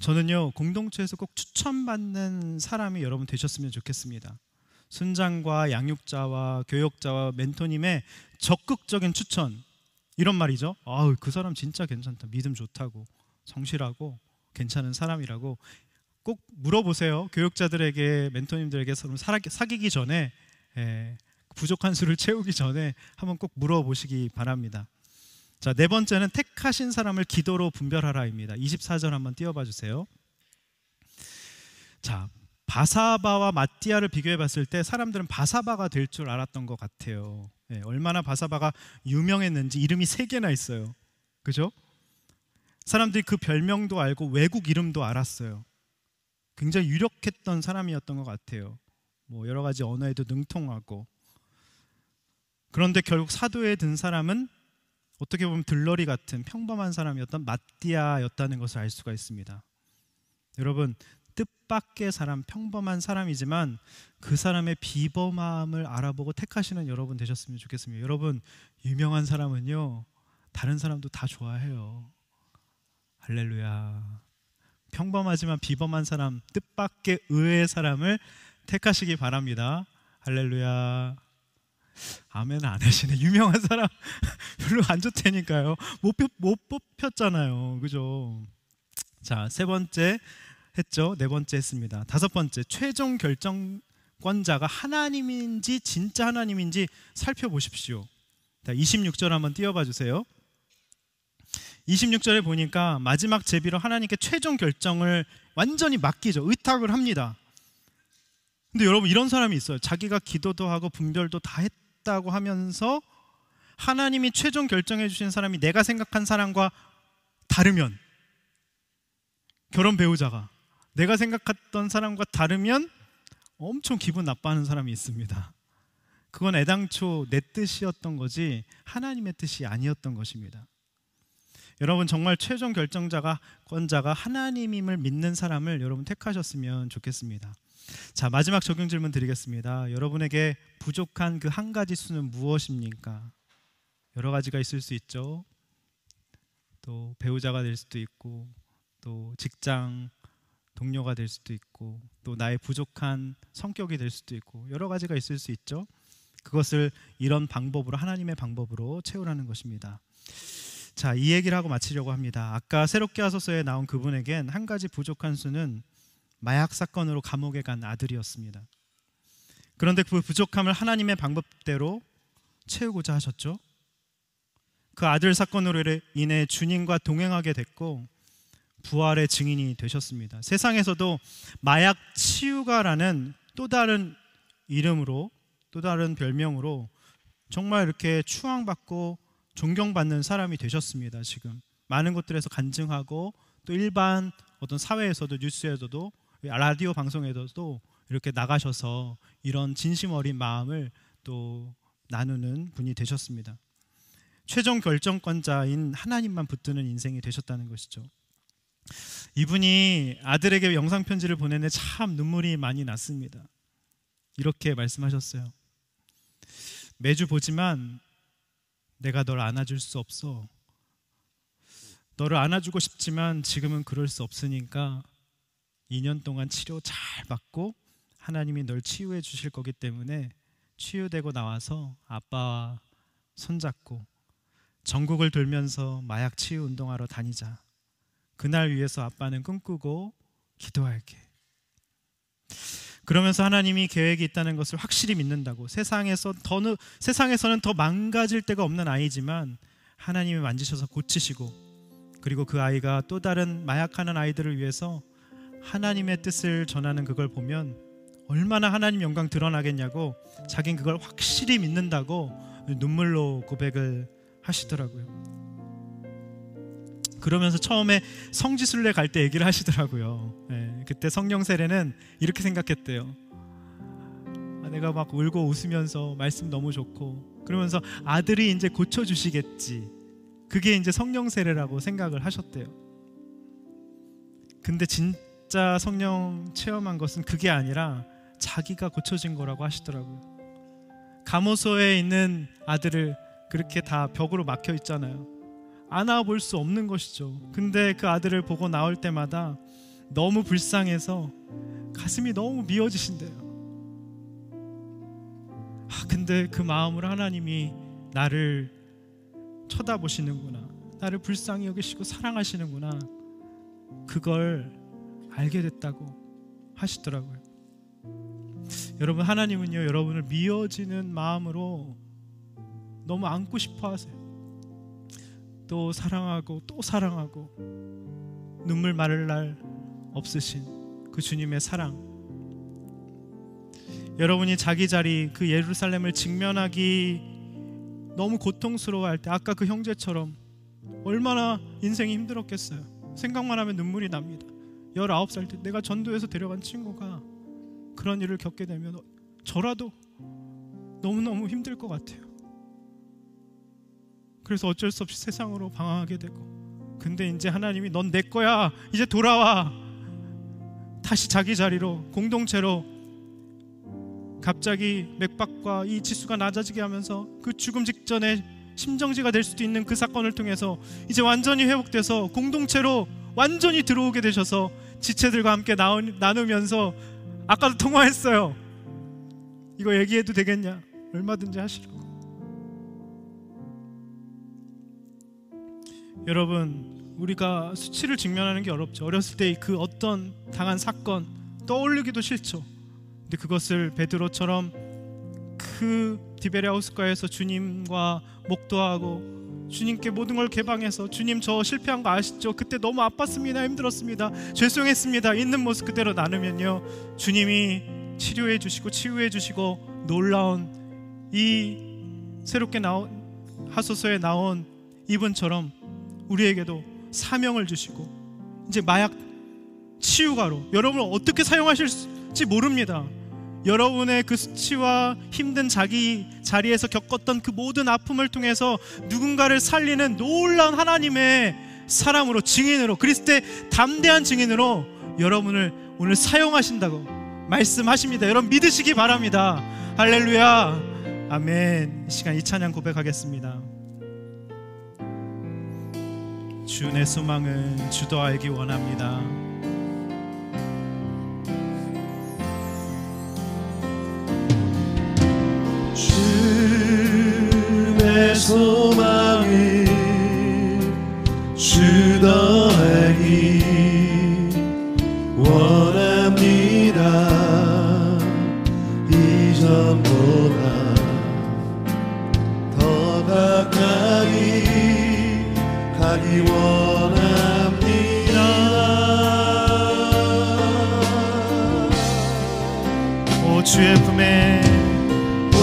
저는요, 공동체에서 꼭 추천받는 사람이 여러분 되셨으면 좋겠습니다. 순장과 양육자와 교역자와 멘토님의 적극적인 추천, 이런 말이죠. 아우, 그 사람 진짜 괜찮다, 믿음 좋다고, 성실하고 괜찮은 사람이라고 꼭 물어보세요. 교육자들에게, 멘토님들에게 서로 사귀기 전에, 부족한 수를 채우기 전에 한번 꼭 물어보시기 바랍니다. 자, 네 번째는 택하신 사람을 기도로 분별하라입니다. 24절 한번 띄워봐 주세요. 자, 바사바와 마띠아를 비교해 봤을 때 사람들은 바사바가 될 줄 알았던 것 같아요. 얼마나 바사바가 유명했는지 이름이 3개나 있어요. 그죠? 사람들이 그 별명도 알고 외국 이름도 알았어요. 굉장히 유력했던 사람이었던 것 같아요. 뭐 여러 가지 언어에도 능통하고. 그런데 결국 사도에 든 사람은 어떻게 보면 들러리 같은 평범한 사람이었던 마띠아였다는 것을 알 수가 있습니다. 여러분, 뜻밖의 사람, 평범한 사람이지만 그 사람의 비범함을 알아보고 택하시는 여러분 되셨으면 좋겠습니다. 여러분, 유명한 사람은요, 다른 사람도 다 좋아해요. 할렐루야. 평범하지만 비범한 사람, 뜻밖의 의외의 사람을 택하시기 바랍니다. 할렐루야. 아멘 안 하시네. 유명한 사람 별로 안 좋다니까요. 못 뽑혔잖아요. 그죠? 자, 세 번째 했죠. 네 번째 했습니다. 다섯 번째, 최종 결정권자가 하나님인지 진짜 하나님인지 살펴보십시오. 자, 26절 한번 띄워봐 주세요. 26절에 보니까 마지막 제비로 하나님께 최종 결정을 완전히 맡기죠. 의탁을 합니다. 근데 여러분, 이런 사람이 있어요. 자기가 기도도 하고 분별도 다 했다고 하면서 하나님이 최종 결정해 주신 사람이 내가 생각한 사람과 다르면, 결혼 배우자가 내가 생각했던 사람과 다르면 엄청 기분 나빠하는 사람이 있습니다. 그건 애당초 내 뜻이었던 거지 하나님의 뜻이 아니었던 것입니다. 여러분, 정말 최종 권자가 하나님임을 믿는 사람을 여러분 택하셨으면 좋겠습니다. 자, 마지막 적용 질문 드리겠습니다. 여러분에게 부족한 그 한 가지 수는 무엇입니까? 여러 가지가 있을 수 있죠. 또 배우자가 될 수도 있고, 또 직장 동료가 될 수도 있고, 또 나의 부족한 성격이 될 수도 있고, 여러 가지가 있을 수 있죠. 그것을 이런 방법으로, 하나님의 방법으로 채우라는 것입니다. 자, 이 얘기를 하고 마치려고 합니다. 아까 새롭게 하소서에 나온 그분에겐 한 가지 부족한 수는 마약 사건으로 감옥에 간 아들이었습니다. 그런데 그 부족함을 하나님의 방법대로 채우고자 하셨죠. 그 아들 사건으로 인해 주님과 동행하게 됐고 부활의 증인이 되셨습니다. 세상에서도 마약 치유가라는 또 다른 이름으로, 또 다른 별명으로 정말 이렇게 추앙받고 존경받는 사람이 되셨습니다. 지금 많은 곳들에서 간증하고 또 일반 어떤 사회에서도, 뉴스에서도 라디오 방송에도 이렇게 나가셔서 이런 진심 어린 마음을 또 나누는 분이 되셨습니다. 최종 결정권자인 하나님만 붙드는 인생이 되셨다는 것이죠. 이분이 아들에게 영상 편지를 보내는데 참 눈물이 많이 났습니다. 이렇게 말씀하셨어요. 매주 보지만 내가 널 안아줄 수 없어. 너를 안아주고 싶지만 지금은 그럴 수 없으니까 2년 동안 치료 잘 받고 하나님이 널 치유해 주실 거기 때문에 치유되고 나와서 아빠와 손잡고 전국을 돌면서 마약 치유 운동하러 다니자. 그날 위해서 아빠는 꿈꾸고 기도할게. 그러면서 하나님이 계획이 있다는 것을 확실히 믿는다고. 세상에서는 더 망가질 데가 없는 아이지만 하나님이 만지셔서 고치시고, 그리고 그 아이가 또 다른 마약하는 아이들을 위해서 하나님의 뜻을 전하는 그걸 보면 얼마나 하나님 영광 드러나겠냐고 자긴 그걸 확실히 믿는다고 눈물로 고백을 하시더라고요. 그러면서 처음에 성지순례 갈 때 얘기를 하시더라고요. 그때 성령 세례는 이렇게 생각했대요. 내가 막 울고 웃으면서 말씀 너무 좋고 그러면서 아들이 이제 고쳐주시겠지, 그게 이제 성령 세례라고 생각을 하셨대요. 근데 진짜 성령 체험한 것은 그게 아니라 자기가 고쳐진 거라고 하시더라고요. 감호소에 있는 아들을 그렇게 다 벽으로 막혀 있잖아요. 안아볼 수 없는 것이죠. 근데 그 아들을 보고 나올 때마다 너무 불쌍해서 가슴이 너무 미어지신대요. 근데 그 마음으로 하나님이 나를 쳐다보시는구나, 나를 불쌍히 여기시고 사랑하시는구나, 그걸 알게 됐다고 하시더라고요. 여러분, 하나님은요, 여러분을 미어지는 마음으로 너무 안고 싶어 하세요. 또 사랑하고 또 사랑하고 눈물 마를 날 없으신 그 주님의 사랑. 여러분이 자기 자리, 그 예루살렘을 직면하기 너무 고통스러워할 때 아까 그 형제처럼 얼마나 인생이 힘들었겠어요. 생각만 하면 눈물이 납니다. 19살 때 내가 전도해서 데려간 친구가 그런 일을 겪게 되면 저라도 너무너무 힘들 것 같아요. 그래서 어쩔 수 없이 세상으로 방황하게 되고, 근데 이제 하나님이 넌 내 거야, 이제 돌아와, 다시 자기 자리로, 공동체로 갑자기 맥박과 이 지수가 낮아지게 하면서 그 죽음 직전에 심정지가 될 수도 있는 그 사건을 통해서 이제 완전히 회복돼서 공동체로 완전히 들어오게 되셔서 지체들과 함께 나누면서, 아까도 통화했어요. 이거 얘기해도 되겠냐? 얼마든지 하시라고. 여러분, 우리가 수치를 직면하는 게 어렵죠. 어렸을 때 그 어떤 당한 사건 떠올리기도 싫죠. 근데 그것을 베드로처럼 그 디베랴우스가에서 주님과 목도하고 주님께 모든 걸 개방해서, 주님 저 실패한 거 아시죠? 그때 너무 아팠습니다, 힘들었습니다, 죄송했습니다, 있는 모습 그대로 나누면요, 주님이 치료해 주시고 치유해 주시고, 놀라운 이 새롭게 나온 하소서에 나온 이분처럼 우리에게도 사명을 주시고, 이제 마약 치유가로 여러분을 어떻게 사용하실지 모릅니다. 여러분의 그 수치와 힘든 자기 자리에서 겪었던 그 모든 아픔을 통해서 누군가를 살리는 놀라운 하나님의 사람으로, 증인으로, 그리스도의 담대한 증인으로 여러분을 오늘 사용하신다고 말씀하십니다. 여러분 믿으시기 바랍니다. 할렐루야, 아멘. 이 시간 이 찬양 고백하겠습니다. 주 내 소망은 주도 알기 원합니다. 주 내 소망은 주도 알기 원합니다. 이전보다 더 가까이 가기 원합니다. 오 주의 품에, 오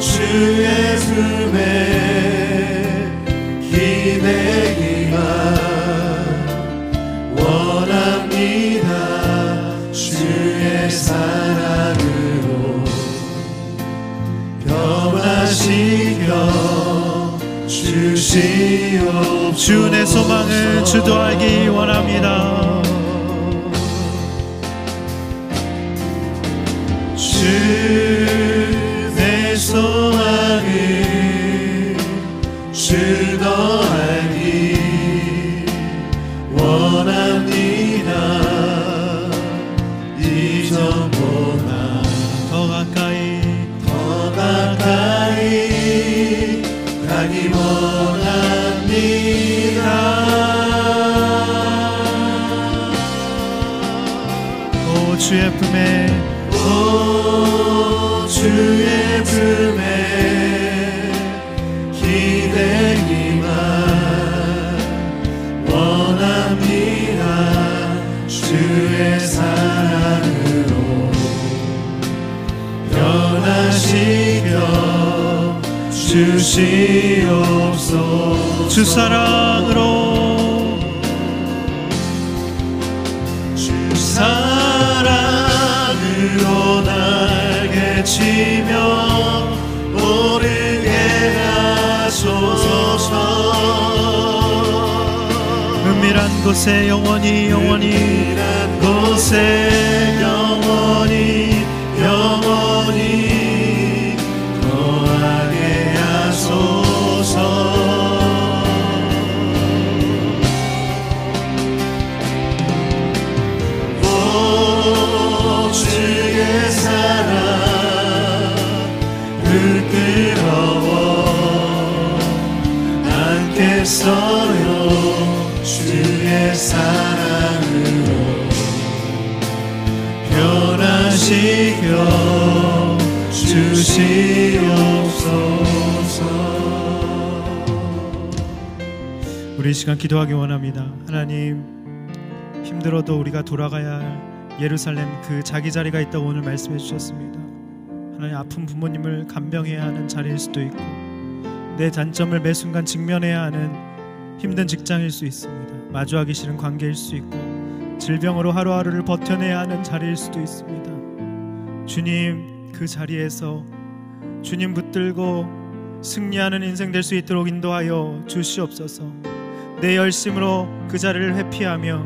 주의 품에 기대기만 원합니다. 드리기 원합니다. 주의 소망을 주 더하기 원합니다. 이전보다 더 가까이 가기 원합니다. 오 주의 품에 주의 품에 기대기만 원합니다. 주의 사랑으로 변화시켜 주시옵소서. 주 사랑으로 주 사랑으로 날개 치며 오르게 하소서. 은밀한 곳에 영원히 은밀한 곳에 영원히 거하게 하소서. 주의 사랑 부끄러워 않겠어요. 주의 사랑으로 변화시켜 주시옵소서. 우리 이 시간 기도하기 원합니다. 하나님, 힘들어도 우리가 돌아가야 할 예루살렘 그 자기 자리가 있다고 오늘 말씀해 주셨습니다. 하나님, 아픈 부모님을 간병해야 하는 자리일 수도 있고 내 단점을 매 순간 직면해야 하는 힘든 직장일 수 있습니다. 마주하기 싫은 관계일 수 있고 질병으로 하루하루를 버텨내야 하는 자리일 수도 있습니다. 주님, 그 자리에서 주님 붙들고 승리하는 인생 될 수 있도록 인도하여 주시옵소서. 내 열심으로 그 자리를 회피하며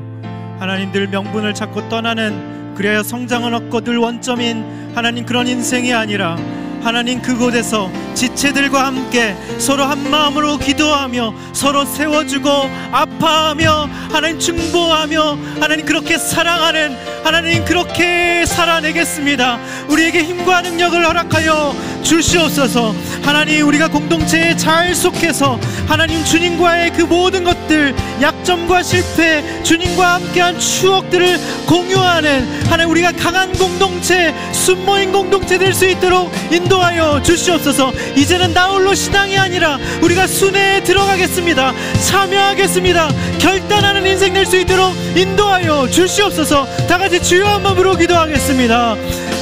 하나님 늘 명분을 찾고 떠나는, 그래야 성장을 얻고 늘 원점인 하나님 그런 인생이 아니라 하나님 그곳에서 지체들과 함께 서로 한 마음으로 기도하며 서로 세워주고 아파하며 하나님 중보하며 하나님 그렇게 사랑하는 하나님 그렇게 살아내겠습니다. 우리에게 힘과 능력을 허락하여 주시옵소서. 하나님, 우리가 공동체에 잘 속해서 하나님 주님과의 그 모든 것들, 약점과 실패, 주님과 함께한 추억들을 공유하는 하나님 우리가 강한 공동체, 순모인 공동체 될 수 있도록 인도하여 주시옵소서. 이제는 나 홀로 신앙이 아니라 우리가 순회에 들어가겠습니다. 참여하겠습니다. 결단하는 인생 될 수 있도록 인도하여 주시옵소서. 다 같이 주여 한 마음으로 기도하겠습니다.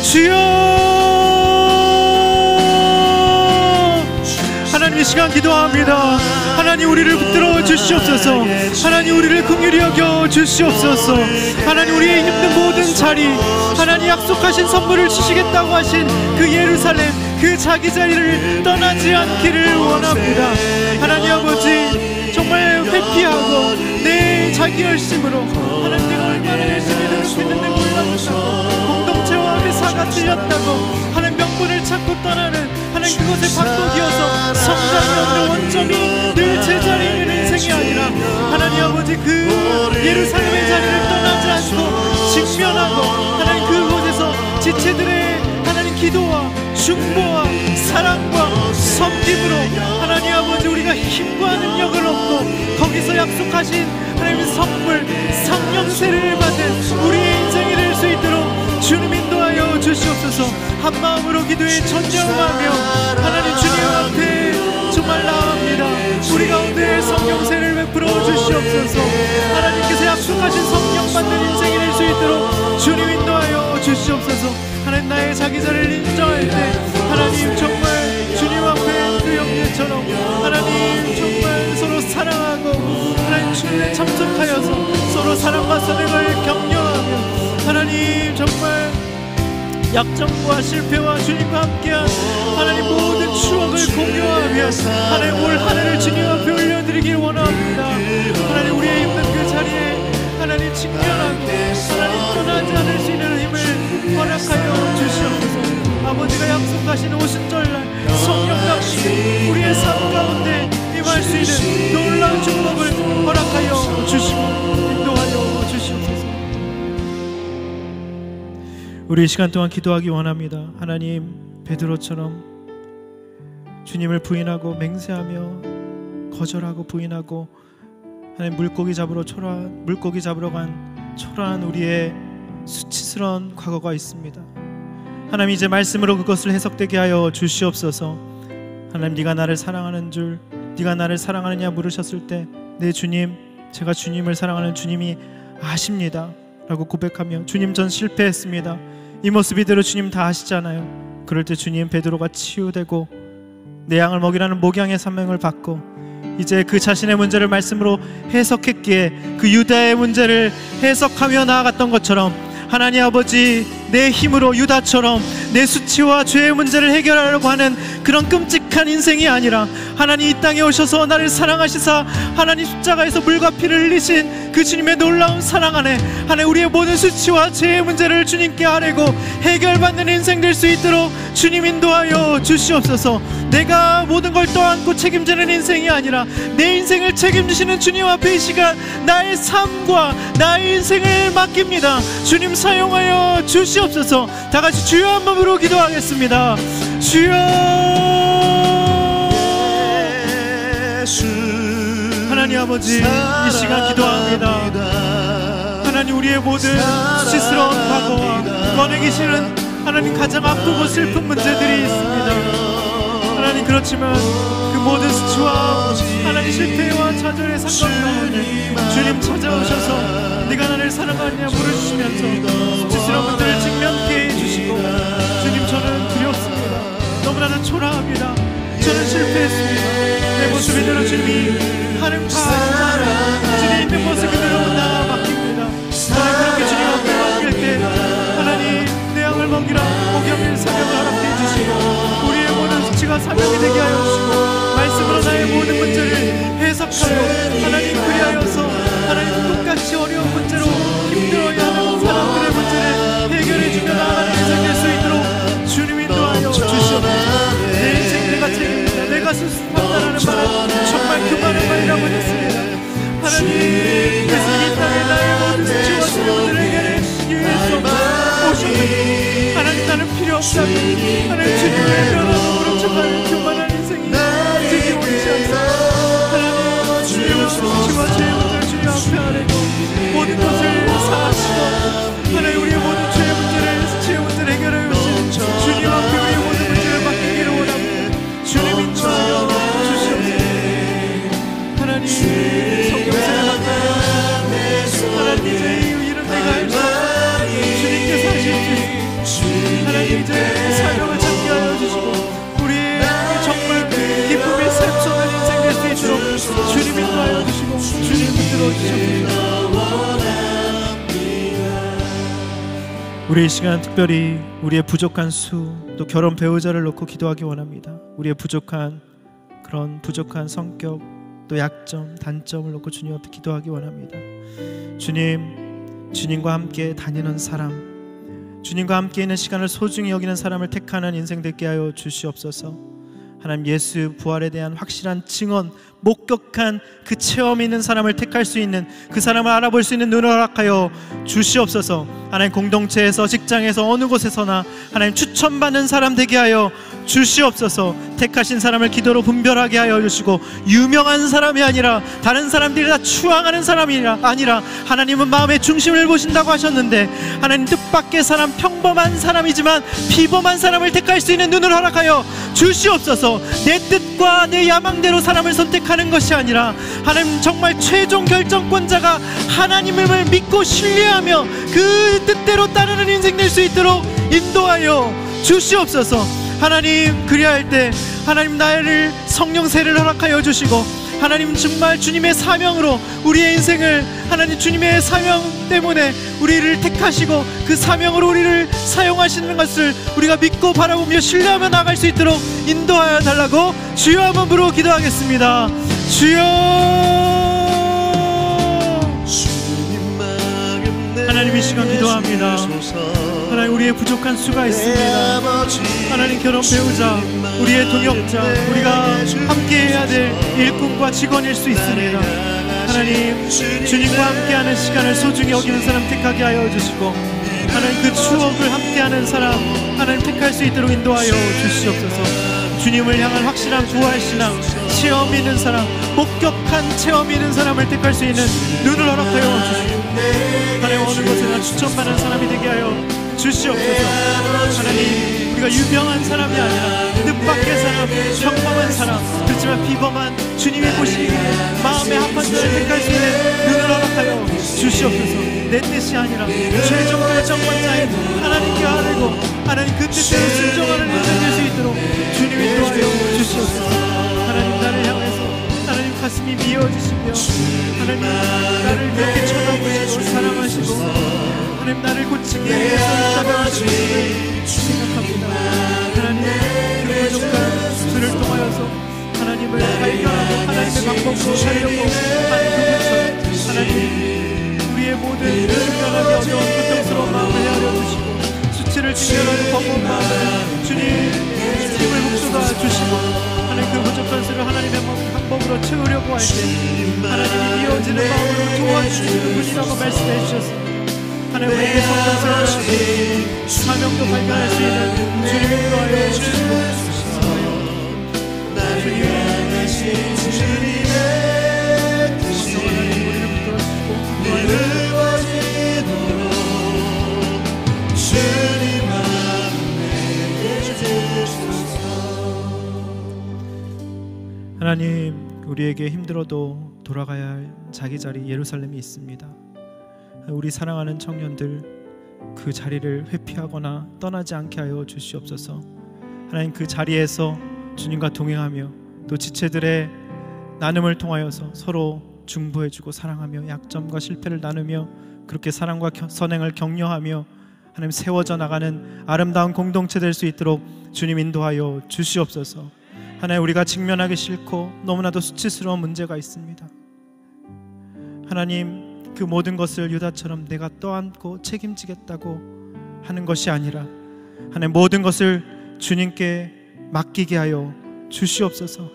주여, 하나님 이 시간 기도합니다. 하나님, 우리를 붙들어 주시옵소서. 하나님, 우리를 긍휼히 여겨 주시옵소서. 하나님, 우리의 힘든 모든 자리, 하나님 약속하신 선물을 주시겠다고 하신 그 예루살렘 그 자기 자리를 떠나지 않기를 원합니다. 하나님 아버지, 정말 회피하고 내 자기 열심으로 하나님 내가 얼마나 열심히 노력했는데 몰랐다, 공동체와 회사가 틀렸다고 하나님 명분을 찾고 떠나는 하나님 그것에 바꾸기어서 성장이 없는 원점이 늘 제자리에 있는 인생이 아니라 하나님 아버지 그 예루살렘의 자리를 떠나지 않고 직면하고 하나님 그곳에서 지체들의 하나님 기도와 중보와 사랑과 섬김으로 하나님 아버지 우리가 힘과 능력을 얻고 거기서 약속하신 하나님의 선물 성령세를 받은 우리의 인생이 될 수 있도록 주님 인도하여 주시옵소서. 한마음으로 기도에 전념하며 하나님 주님 앞에 정말 나아갑니다. 우리 가운데 성령세를 베풀어 주시옵소서. 하나님께서 약속하신 성령 받는 인생이 될 수 있도록 주님 인도하여 주시옵소서. 하나님, 나의 자기 자리를 인정할 때 하나님 정말 주님 앞에 그 형제처럼 하나님 정말 서로 사랑하고 하나님 주님에 참석하여서 서로 사랑과 선행을 격려하며 하나님 정말 약점과 실패와 주님과 함께한 하나님 모든 추억을 공유하며 하나님 올 한 해를 주님 앞에 올려드리길 원합니다. 하나님, 우리의 힘든 그 자리에 직면하고 하나님 떠나지 않을 수 있는 힘을 허락하여 주시옵소서. 아버지가 약속하시는 오순절날 성령답시 우리의 삶 가운데 임할 수 있는 놀라운 축복을 허락하여 주시고 인도하여 주시옵소서. 우리 이 시간 동안 기도하기 원합니다. 하나님, 베드로처럼 주님을 부인하고 맹세하며 거절하고 부인하고 하나님 물고기 잡으러 간 초라한 우리의 수치스러운 과거가 있습니다. 하나님, 이제 말씀으로 그것을 해석되게 하여 주시옵소서. 하나님, 네가 나를 사랑하는 줄, 네가 나를 사랑하느냐 물으셨을 때 네 주님, 제가 주님을 사랑하는 주님이 아십니다 라고 고백하며 주님, 전 실패했습니다. 이 모습 이대로 주님 다 아시잖아요. 그럴 때 주님, 베드로가 치유되고 내 양을 먹이라는 목양의 사명을 받고 이제 그 자신의 문제를 말씀으로 해석했기에 그 유다의 문제를 해석하며 나아갔던 것처럼 하나님 아버지, 내 힘으로 유다처럼 내 수치와 죄의 문제를 해결하려고 하는 그런 끔찍한 인생이 아니라 하나님 이 땅에 오셔서 나를 사랑하시사 하나님 십자가에서 물과 피를 흘리신 그 주님의 놀라운 사랑 안에 하나님 우리의 모든 수치와 죄의 문제를 주님께 아뢰고 해결받는 인생 될 수 있도록 주님 인도하여 주시옵소서. 내가 모든 걸 떠안고 책임지는 인생이 아니라 내 인생을 책임지시는 주님 앞에 이 시간 나의 삶과 나의 인생을 맡깁니다. 주님 사용하여 주시옵소서. 다 같이 주여 한 마음으로 기도하겠습니다. 주여. 하나님 아버지, 이 시간 기도합니다. 하나님, 우리의 모든 수치스러운 과거와 꺼내기 싫은 하나님 가장 아프고 슬픈 문제들이 있습니다. 하나님, 그렇지만 그 모든 수치와 하나님 실패와 좌절의 상관 가운데 주님 찾아오셔서 네가 나를 사랑하느냐 물으시면서 수치스러운 문제를 직면케 해주시고 주님, 저는 두렵습니다. 너무나도 초라합니다. 저는 실패했습니다. 내 모습 이대로 주님이 하는 바를 주님 있는 모습 그대로 나 맡깁니다. 하나님, 그렇게 주님 앞에 맡길 때 하나님 내 양을 먹이라 목양의 사명을 허락해 주시고 우리의 모든 수치가 사명이 되게 하여 주시고 말씀으로 나의 모든 문제를 해석하여 하나님 그리하여서 하나님 똑같이 어려운 문제로 힘들어하는 사람들의 문제를 해결해 주며 나아가는 인생 될 수 있도록 주님 인도하여 주시옵소서. 내 인생 내가 책임진다, 내가 스스로 판단하는 말은 정말 그만한 말이라고 했습니다. 하나님, 그래서 이 땅에 나의 모든 수치와 죄를 해결하기 위해서 오셨는데 하나님, 나는 필요 없다고 하나님 주님의 변화로 무릎쳐가는 그만한 인생이 되게 원치 않습니다. 하나님, 주님의 수치와 죄의 문제를 주님 앞에 아뢰고 모든 것을 사하시고 하나님 우리의 모든 죄의 문제를 수치의 문제를 해결해 주신 주님 앞에 우리의 모든 문제를 맡기기를 원합니다. 주님 인도하여 주시옵소서. 하나님, 성경책을 맡겨요. 하나님, 이제 이 일은 내가 할 수 없어 주님께서 하시옵소서. 하나님, 이제 사명을 찾게 하여 주시고 우리의 정말 기쁨의 샘솟는 인생 될 수 있도록 주님 인도하여 주시고 주님 붙들어 주시옵소서. 우리 이 시간 특별히 우리의 부족한 수, 또 결혼 배우자를 놓고 기도하기 원합니다. 우리의 부족한 그런 부족한 성격, 또 약점, 단점을 놓고 주님 앞에 기도하기 원합니다. 주님, 주님과 함께 다니는 사람, 주님과 함께 있는 시간을 소중히 여기는 사람을 택하는 인생 되게 하여 주시옵소서. 하나님, 예수 부활에 대한 확실한 증언, 목격한 그 체험이 있는 사람을 택할 수 있는, 그 사람을 알아볼 수 있는 눈을 허락하여 주시옵소서. 하나님, 공동체에서, 직장에서, 어느 곳에서나 하나님 추천받는 사람 되게 하여 주시옵소서. 택하신 사람을 기도로 분별하게 하여 주시고 유명한 사람이 아니라 다른 사람들이 다 추앙하는 사람이 아니라 하나님은 마음의 중심을 보신다고 하셨는데 하나님 뜻밖의 사람, 평범한 사람이지만 비범한 사람을 택할 수 있는 눈을 허락하여 주시옵소서. 내 뜻과 내 야망대로 사람을 선택하는 것이 아니라 하나님 정말 최종 결정권자가 하나님을 믿고 신뢰하며 그 뜻대로 따르는 인생 될 수 있도록 인도하여 주시옵소서. 하나님, 그리할 때 하나님 나를 성령 세례를 허락하여 주시고 하나님 정말 주님의 사명으로 우리의 인생을 하나님 주님의 사명 때문에 우리를 택하시고 그 사명으로 우리를 사용하시는 것을 우리가 믿고 바라보며 신뢰하며 나갈 수 있도록 인도하여 달라고 주여 한번 부르고 기도하겠습니다. 주여. 주님만 시간 기도합니다. 하나님, 우리의 부족한 수가 있습니다. 하나님, 결혼 배우자, 우리의 동역자, 우리가 함께해야 될 일꾼과 직원일 수 있습니다. 하나님, 주님과 함께하는 시간을 소중히 여기는 사람 택하게 하여 주시고, 하나님, 그 추억을 함께하는 사람 하나님 택할 수 있도록 인도하여 주시옵소서. 주님을 향한 확실한 부활신앙 체험 있는 사람, 목격한 체험 있는 사람을 택할 수 있는 눈을 허락하여 주시고, 하나님, 어느 곳에나 추천받는 사람이 되게 하여 주시옵소서. 하나님, 우리가 유명한 사람이 아니라 뜻밖의 사람, 평범한 사람, 그렇지만 비범한 주님의 보시기에 마음에 합한 자를 택할 수 있는 눈을 허락하여 주시옵소서. 내 뜻이 아니라 최종 결정권자인 하나님께 아뢰고 하나님 그 뜻대로 순종하는 인생 될 수 있도록 주님 인도하여 주시옵소서. 하나님, 나를 향해서 하나님 가슴이 미어지시며 하나님 나를 그렇게 쳐다보시고 사랑하시고 하나님 나를 고치기 위해서 있다고 생각합니다. 하나님, 그 부족한 수를 통하여서 하나님을 발견하고 하나님의 방법으로 살려고 하는 그분처럼 하나님, 우리의 모든 불편하게 어려운 고통스러운 마음을 헤아려 주시고 수치를 직면하는 버거운 마음을 주님 힘을 북돋아 주시고 하나님, 그 부족한 수를 하나님의 방법으로 채우려고 할 때 하나님이 이어지는 마음으로 도와주시는 분이라고 말씀해 주셨습니다. 하나님, 우리에게 성장스러운 사명도 발견할 수 있는 주님 인도하여 주시고 하나님, 우리에게 힘들어도 돌아가야 할 자기 자리 예루살렘이 있습니다. 우리 사랑하는 청년들 그 자리를 회피하거나 떠나지 않게 하여 주시옵소서. 하나님, 그 자리에서 주님과 동행하며 또 지체들의 나눔을 통하여서 서로 중보해주고 사랑하며 약점과 실패를 나누며 그렇게 사랑과 선행을 격려하며 하나님 세워져 나가는 아름다운 공동체 될 수 있도록 주님 인도하여 주시옵소서. 하나님, 우리가 직면하기 싫고 너무나도 수치스러운 문제가 있습니다. 하나님, 그 모든 것을 유다처럼 내가 떠안고 책임지겠다고 하는 것이 아니라 하나님, 모든 것을 주님께 맡기게 하여 주시옵소서.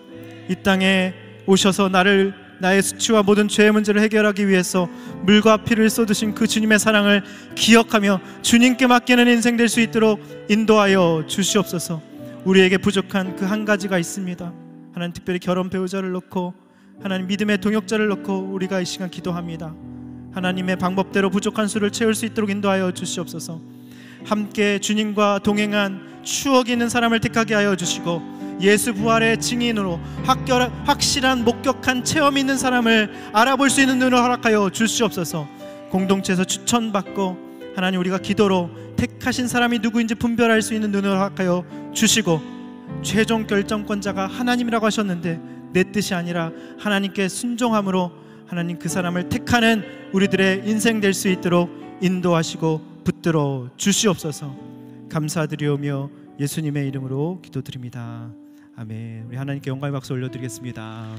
이 땅에 오셔서 나의 수치와 모든 죄의 문제를 해결하기 위해서 물과 피를 쏟으신 그 주님의 사랑을 기억하며 주님께 맡기는 인생 될 수 있도록 인도하여 주시옵소서. 우리에게 부족한 그 한 가지가 있습니다. 하나님, 특별히 결혼 배우자를 놓고 하나님 믿음의 동역자를 놓고 우리가 이 시간 기도합니다. 하나님의 방법대로 부족한 수를 채울 수 있도록 인도하여 주시옵소서. 함께 주님과 동행한 추억이 있는 사람을 택하게 하여 주시고 예수 부활의 증인으로 확실한 목격한 체험이 있는 사람을 알아볼 수 있는 눈을 허락하여 주시옵소서. 공동체에서 추천받고 하나님, 우리가 기도로 택하신 사람이 누구인지 분별할 수 있는 눈을 허락하여 주시고 최종 결정권자가 하나님이라고 하셨는데 내 뜻이 아니라 하나님께 순종함으로 하나님 그 사람을 택하는 우리들의 인생 될 수 있도록 인도하시고 붙들어 주시옵소서. 감사드리오며 예수님의 이름으로 기도드립니다. 아멘. 우리 하나님께 영광의 박수 올려드리겠습니다.